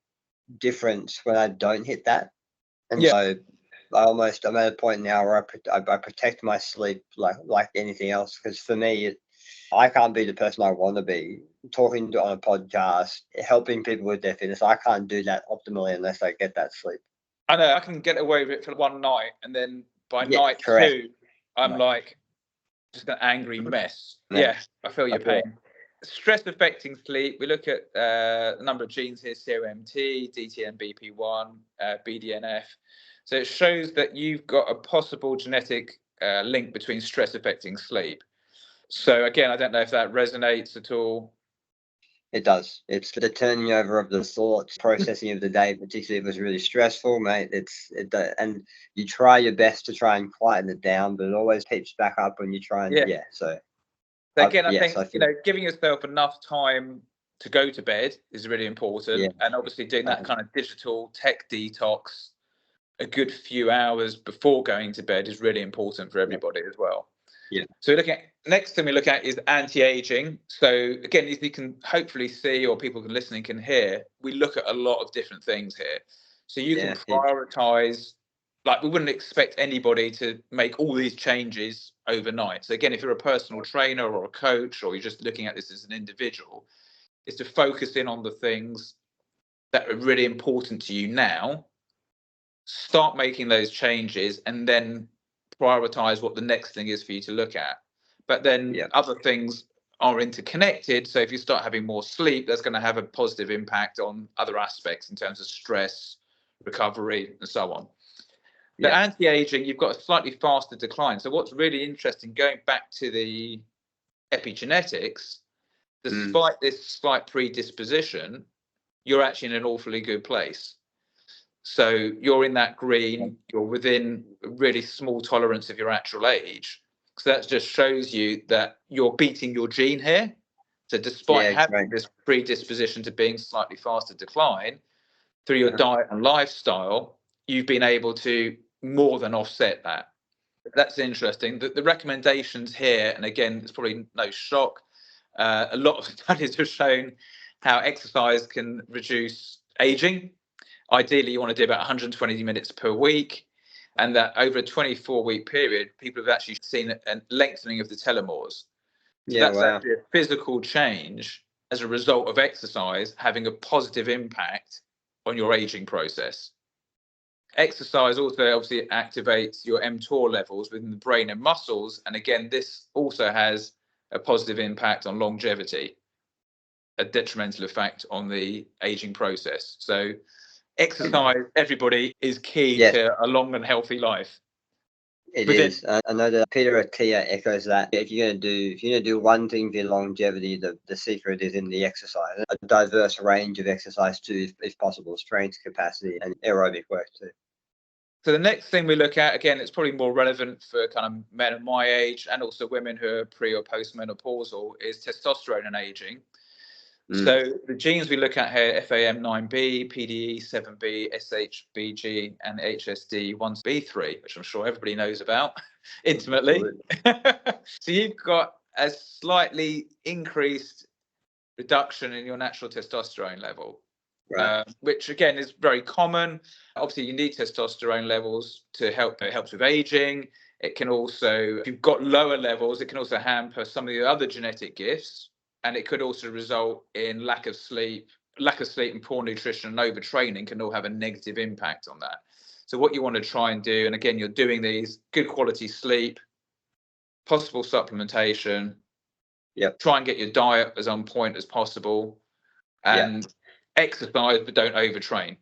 difference when I don't hit that, and so I'm at a point now where I protect my sleep like anything else, because for me, I can't be the person I want to be talking on a podcast, helping people with their fitness. I can't do that optimally unless I get that sleep. I know I can get away with it for one night, and then by night 2, I'm like just an angry mess. Yeah, I feel your pain. Stress affecting sleep. We look at the number of genes here: COMT, DTMBP1, BDNF. So it shows that you've got a possible genetic link between stress affecting sleep. So again, I don't know if that resonates at all. It does. It's the turning over of the thoughts, processing of the day, particularly if it was really stressful, mate. And you try your best to try and quieten it down, but it always peeps back up when you try and So again, I think giving yourself enough time to go to bed is really important, and obviously doing that kind of digital tech detox a good few hours before going to bed is really important for everybody as well. So next thing we look at is anti-aging. So again, as you can hopefully see, or people listening can hear, we look at a lot of different things here. So you can prioritize, like we wouldn't expect anybody to make all these changes overnight. So again, if you're a personal trainer or a coach, or you're just looking at this as an individual, is to focus in on the things that are really important to you now, start making those changes, and then prioritize what the next thing is for you to look at. But then other things are interconnected. So if you start having more sleep, that's going to have a positive impact on other aspects in terms of stress, recovery, and so on. The anti-aging, you've got a slightly faster decline. So what's really interesting, going back to the epigenetics, despite this slight predisposition, you're actually in an awfully good place. So you're in that green, you're within a really small tolerance of your actual age. So that just shows you that you're beating your gene here. So despite having this predisposition to being slightly faster decline, through your diet and lifestyle, you've been able to more than offset that. That's interesting. The recommendations here, and again, it's probably no shock, a lot of studies have shown how exercise can reduce aging. Ideally, you want to do about 120 minutes per week, and that over a 24-week period, people have actually seen a lengthening of the telomeres. So that's actually a physical change as a result of exercise having a positive impact on your aging process. Exercise also obviously activates your mTOR levels within the brain and muscles. And again, this also has a positive impact on longevity, a detrimental effect on the aging process. So exercise, everybody, is key to a long and healthy life. It is. I know that Peter Attia echoes that. If you're going to do one thing for your longevity, the secret is in the exercise. A diverse range of exercise too, if possible, strength, capacity, and aerobic work too. So the next thing we look at, again, it's probably more relevant for kind of men of my age and also women who are pre or post-menopausal, is testosterone and aging. So the genes we look at here, FAM9B, PDE7B, SHBG, and HSD1B3, which I'm sure everybody knows about intimately. So you've got a slightly increased reduction in your natural testosterone level, which again is very common. Obviously, you need testosterone levels to help. It helps with aging. It can also, if you've got lower levels, it can also hamper some of the other genetic gifts. And it could also result in lack of sleep and poor nutrition and overtraining can all have a negative impact on that. So what you want to try and do, and again, you're doing these, good quality sleep, possible supplementation, Yep. Try and get your diet as on point as possible, and exercise, but don't overtrain.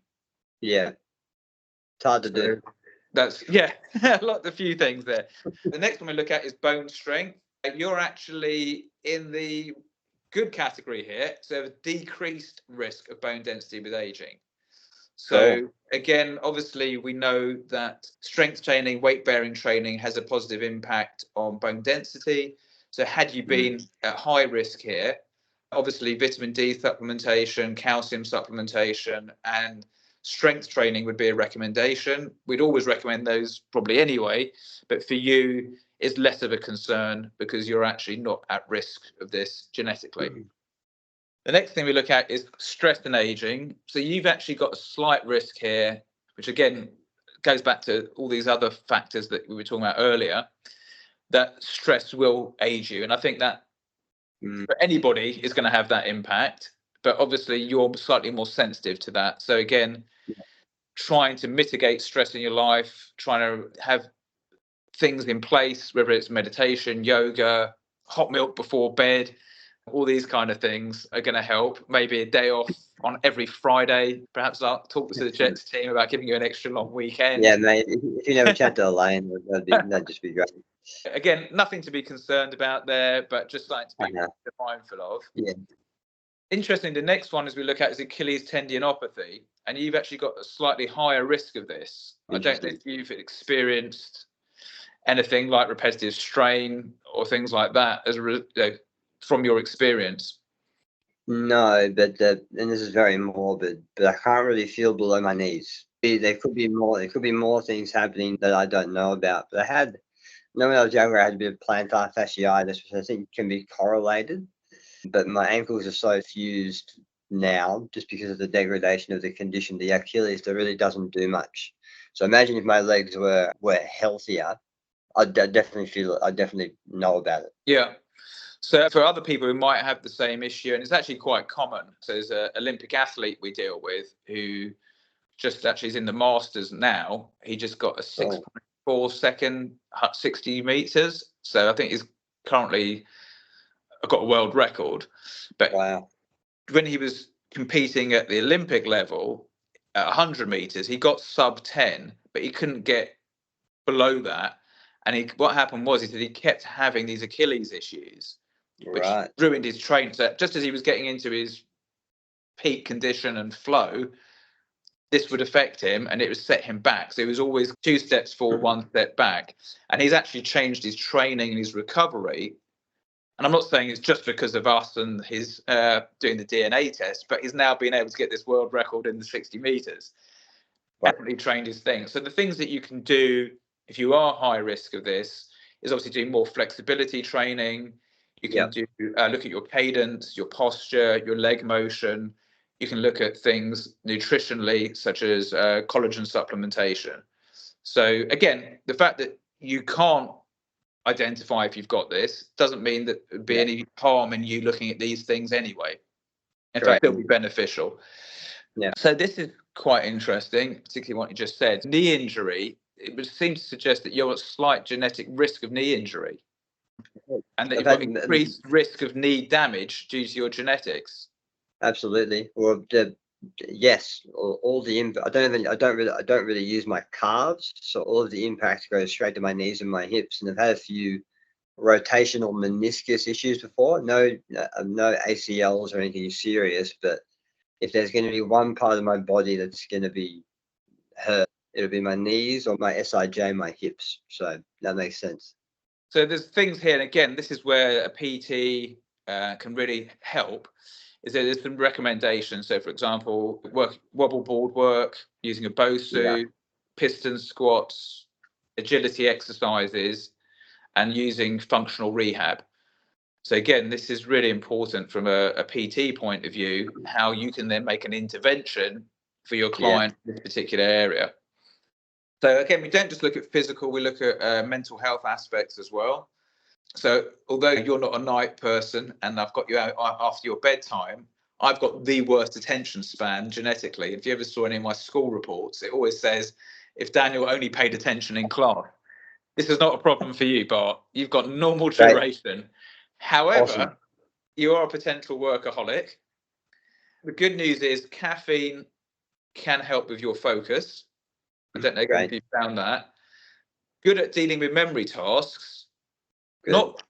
Yeah. It's hard to do. That's a few things there. The next one we look at is bone strength. You're actually in the good category here, so a decreased risk of bone density with aging. So again, obviously we know that strength training, weight bearing training has a positive impact on bone density. So had you been at high risk here, obviously vitamin D supplementation, calcium supplementation, and strength training would be a recommendation. We'd always recommend those probably anyway, but for you, it's less of a concern because you're actually not at risk of this genetically. The next thing we look at is stress and aging. So you've actually got a slight risk here, which again goes back to all these other factors that we were talking about earlier, that stress will age you. And I think that for anybody is going to have that impact, but obviously you're slightly more sensitive to that. So again, trying to mitigate stress in your life, trying to have things in place, whether it's meditation, yoga, hot milk before bed, all these kind of things are going to help. Maybe a day off on every Friday. Perhaps I'll talk to the Jets team about giving you an extra long weekend. Yeah, mate. If you never chat to Elaine, that'd just be great. Again, nothing to be concerned about there, but just something to be mindful of. Yeah. Interesting, the next one as we look at is Achilles tendinopathy, and you've actually got a slightly higher risk of this. I don't know if you've experienced anything like repetitive strain or things like that as from your experience. No, but and this is very morbid, but I can't really feel below my knees. There could be more things happening that I don't know about. But when I was younger, I had a bit of plantar fasciitis, which I think can be correlated. But my ankles are so fused now, just because of the degradation of the condition, the Achilles, that really doesn't do much. So imagine if my legs were healthier, I'd definitely know about it. Yeah. So for other people who might have the same issue, and it's actually quite common. So there's an Olympic athlete we deal with who just actually is in the Masters now. He just got a 6.4 second 60 meters. So I think he's currently got a world record. But when he was competing at the Olympic level at 100 meters, he got sub 10, but he couldn't get below that. And what happened was he kept having these Achilles issues, which ruined his training. So just as he was getting into his peak condition and flow, this would affect him and it would set him back. So he was always 2 steps forward, 1 step back. And he's actually changed his training and his recovery. And I'm not saying it's just because of us and his doing the DNA test, but he's now been able to get this world record in the 60 meters. Definitely trained his thing. So the things that you can do if you are high risk of this is obviously doing more flexibility training. You can look at your cadence, your posture, your leg motion. You can look at things nutritionally, such as collagen supplementation. So again, the fact that you can't identify if you've got this doesn't mean that there'd be any harm in you looking at these things anyway. In fact, it'll be beneficial. So this is quite interesting, particularly what you just said. Knee injury, it would seem to suggest that you're at slight genetic risk of knee injury and that you've got increased risk of knee damage due to your genetics. Absolutely. Or all the I don't really use my calves, so all of the impact goes straight to my knees and my hips. And I've had a few rotational meniscus issues before. No ACLs or anything serious, but if there's going to be one part of my body that's going to be hurt, it'll be my knees or my SIJ, my hips. So that makes sense. So there's things here, and again, this is where a PT can really help. Is that there's some recommendations. So, for example, wobble board work, using a BOSU, piston squats, agility exercises, and using functional rehab. So again, this is really important from a PT point of view, how you can then make an intervention for your client in this particular area. So again, we don't just look at physical, we look at mental health aspects as well. So although you're not a night person and I've got you out after your bedtime, I've got the worst attention span genetically. If you ever saw any of my school reports, it always says, if Daniel only paid attention in class. This is not a problem for you, Bart. You've got normal duration. However, you are a potential workaholic. The good news is caffeine can help with your focus. I don't know if you found that. Good at dealing with memory tasks. Good. Not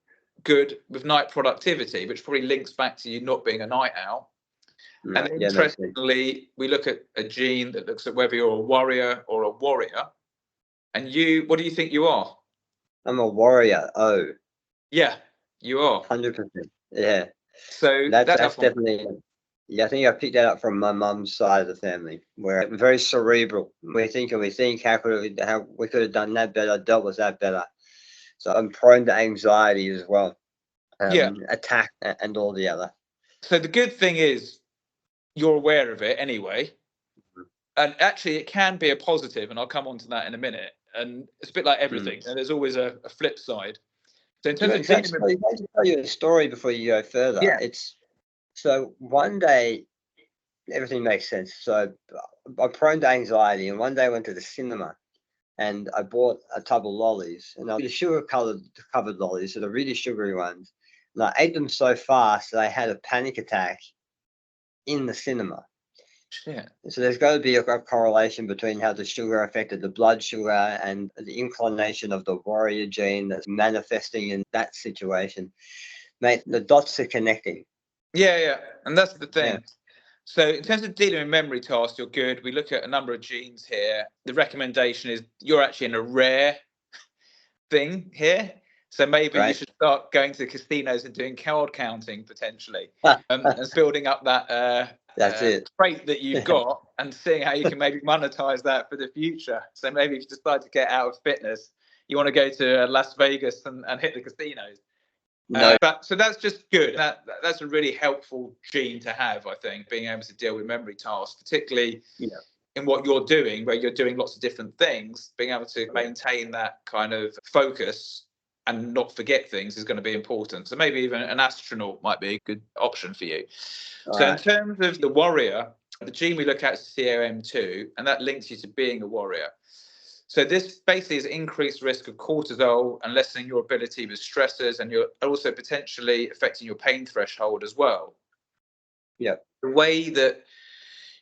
good with night productivity, which probably links back to you not being a night owl. Right. And interestingly, we look at a gene that looks at whether you're a warrior or a warrior. And you, what do you think you are? I'm a warrior. Oh. Yeah, you are. 100%. Yeah. So that's definitely. Yeah, I think I picked that up from my mum's side of the family, where we're very cerebral. We think how we could have done that better, dealt with that better. So I'm prone to anxiety as well. Attack and all the other. So the good thing is you're aware of it anyway. And actually it can be a positive, and I'll come on to that in a minute. And it's a bit like everything, and there's always a flip side. So in terms of can I tell you a story before you go further? Yeah. So one day, everything makes sense. So I'm prone to anxiety, and one day I went to the cinema, and I bought a tub of lollies, and the sugar-covered lollies, so the really sugary ones. And I ate them so fast that I had a panic attack in the cinema. Yeah. So there's got to be a correlation between how the sugar affected the blood sugar and the inclination of the warrior gene that's manifesting in that situation. Mate, the dots are connecting. Yeah. And that's the thing. Yeah. So in terms of dealing with memory tasks, you're good. We look at a number of genes here. The recommendation is you're actually in a rare thing here. So maybe you should start going to casinos and doing card counting potentially, and building up that trait that you've got, and seeing how you can maybe monetize that for the future. So maybe if you decide to get out of fitness, you want to go to Las Vegas and hit the casinos. No. So that's just good. That's a really helpful gene to have, I think, being able to deal with memory tasks, particularly in what you're doing, where you're doing lots of different things. Being able to maintain that kind of focus and not forget things is going to be important. So maybe even an astronaut might be a good option for you. In terms of the warrior, the gene we look at is COM2, and that links you to being a warrior. So this basically is increased risk of cortisol and lessening your ability with stressors, and you're also potentially affecting your pain threshold as well. Yeah. The way that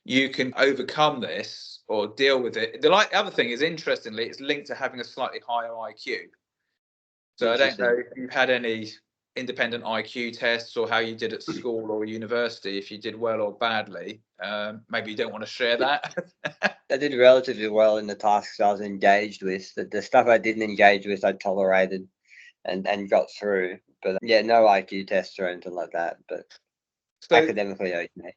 you can overcome this or deal with it, the other thing is, interestingly, it's linked to having a slightly higher IQ. So I don't know if you've had any independent IQ tests or how you did at school or university, if you did well or badly. Maybe you don't want to share that. I did relatively well in the tasks I was engaged with. The stuff I didn't engage with, I tolerated and got through. But no IQ tests or anything like that. But academically, okay.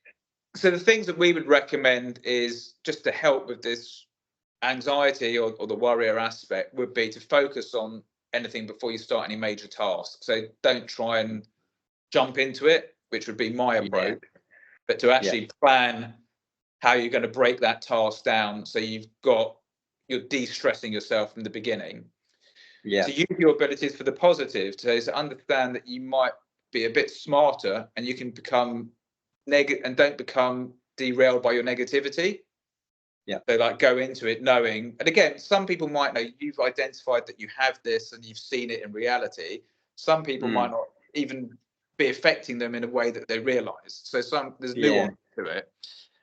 So the things that we would recommend is just to help with this anxiety or the warrior aspect would be to focus on anything before you start any major tasks. So don't try and jump into it, which would be my approach, but to actually plan how you're going to break that task down, so you're de-stressing yourself from the beginning. To use your abilities for the positive, to understand that you might be a bit smarter and you can become negative and don't become derailed by your negativity. So like go into it knowing, and again, some people might know you've identified that you have this and you've seen it in reality. Some people might not even be affecting them in a way that they realize. So there's nuance to it.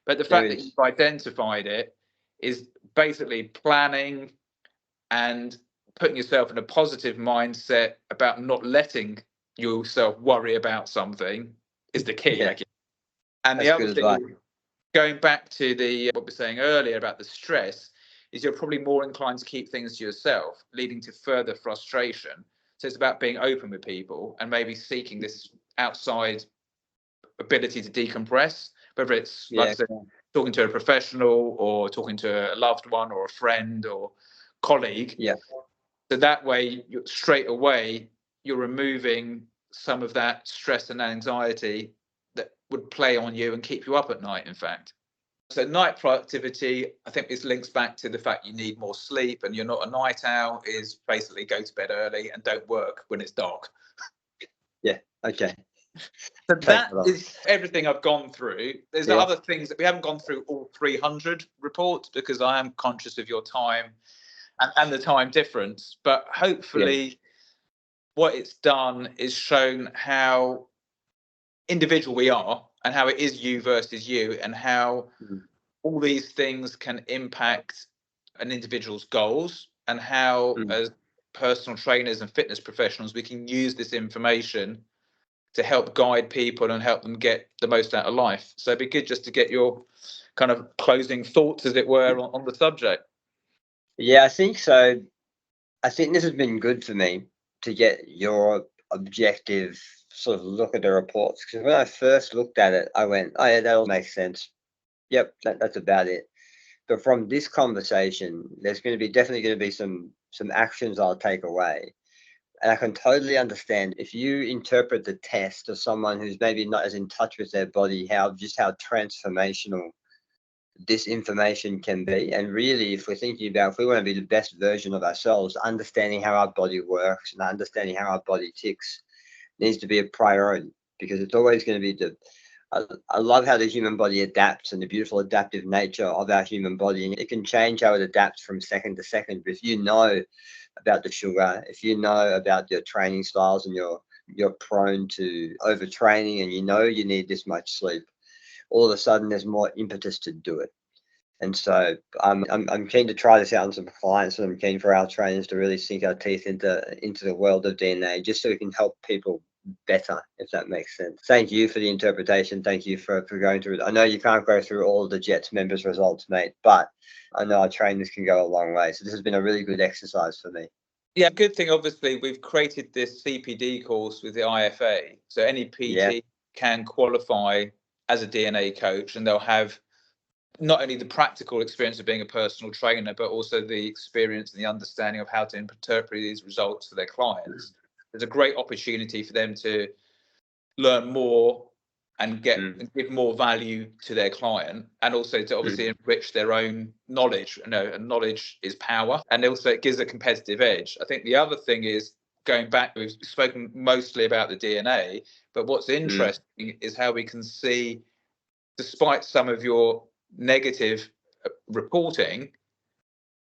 But the fact that you've identified it is basically planning and putting yourself in a positive mindset about not letting yourself worry about something is the key. And the other thing, going back to what we were saying earlier about the stress, is you're probably more inclined to keep things to yourself, leading to further frustration. So it's about being open with people and maybe seeking this outside ability to decompress, whether it's like I said, talking to a professional or talking to a loved one or a friend or colleague. So that way, straight away, you're removing some of that stress and anxiety that would play on you and keep you up at night, in fact. So night productivity, I think this links back to the fact you need more sleep and you're not a night owl, is basically go to bed early and don't work when it's dark. Okay. So that is everything I've gone through. There's other things that we haven't gone through all 300 reports because I am conscious of your time and the time difference. But hopefully what it's done is shown how individual we are and how it is you versus you, and how all these things can impact an individual's goals, and how as personal trainers and fitness professionals we can use this information to help guide people and help them get the most out of life. So it'd be good just to get your kind of closing thoughts, as it were, on the subject. Yeah, I think so. I think this has been good for me to get your objective sort of look at the reports, because when I first looked at it, I went, oh yeah, that all makes sense. Yep, that's about it. But from this conversation, there's definitely going to be some actions I'll take away. And I can totally understand if you interpret the test of someone who's maybe not as in touch with their body, how transformational this information can be. And really, if we're thinking about, if we want to be the best version of ourselves, understanding how our body works and understanding how our body ticks needs to be a priority, because it's always going to be I love how the human body adapts and the beautiful adaptive nature of our human body. And it can change how it adapts from second to second. But if you know about the sugar, if you know about your training styles and you're prone to overtraining, and you know you need this much sleep, all of a sudden there's more impetus to do it. And so I'm keen to try this out on some clients, and I'm keen for our trainers to really sink our teeth into the world of DNA, just so we can help people better, if that makes sense. Thank you for the interpretation. Thank you for going through it. I know you can't go through all of the Jets members' results, mate, but I know our trainers can go a long way. So this has been a really good exercise for me. Yeah, good thing, obviously, we've created this CPD course with the IFA. So any PT can qualify as a DNA coach, and they'll have not only the practical experience of being a personal trainer, but also the experience and the understanding of how to interpret these results for their clients. There's a great opportunity for them to learn more and give more value to their client, and also to obviously enrich their own knowledge. And knowledge is power, and also it gives a competitive edge. I think the other thing is, going back, we've spoken mostly about the DNA, but what's interesting is how we can see, despite some of your negative reporting,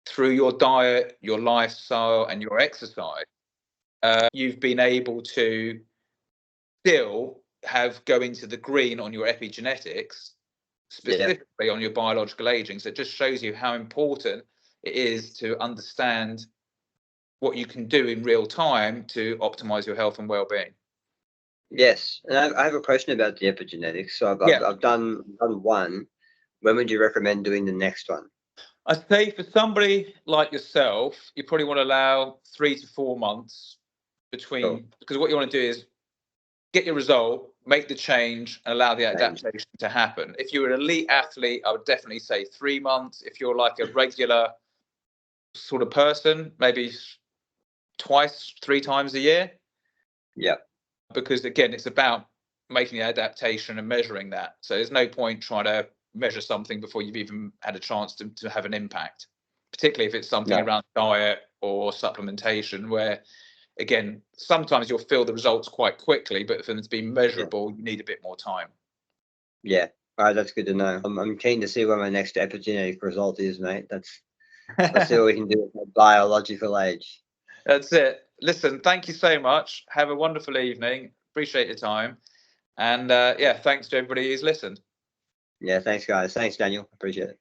through your diet, your lifestyle, and your exercise, you've been able to still go into the green on your epigenetics, specifically on your biological aging. So it just shows you how important it is to understand what you can do in real time to optimize your health and well-being. Yes, and I have a question about the epigenetics. So I've done one. When would you recommend doing the next one? I'd say for somebody like yourself, you probably want to allow 3 to 4 months between, because what you want to do is get your result, make the change, and allow the adaptation to happen. If you're an elite athlete, I would definitely say 3 months. If you're like a regular sort of person, maybe 2, 3 times a year. Yeah. Because again, it's about making the adaptation and measuring that. So there's no point trying to measure something before you've even had a chance to have an impact, particularly if it's something around diet or supplementation, where, again, sometimes you'll feel the results quite quickly, but for them to be measurable, you need a bit more time. Yeah. All right, that's good to know. I'm keen to see where my next epigenetic result is, mate. Let's see what we can do with my biological age. That's it. Listen, thank you so much. Have a wonderful evening. Appreciate your time. And thanks to everybody who's listened. Yeah, thanks, guys. Thanks, Daniel. Appreciate it.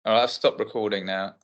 All right, I've stopped recording now.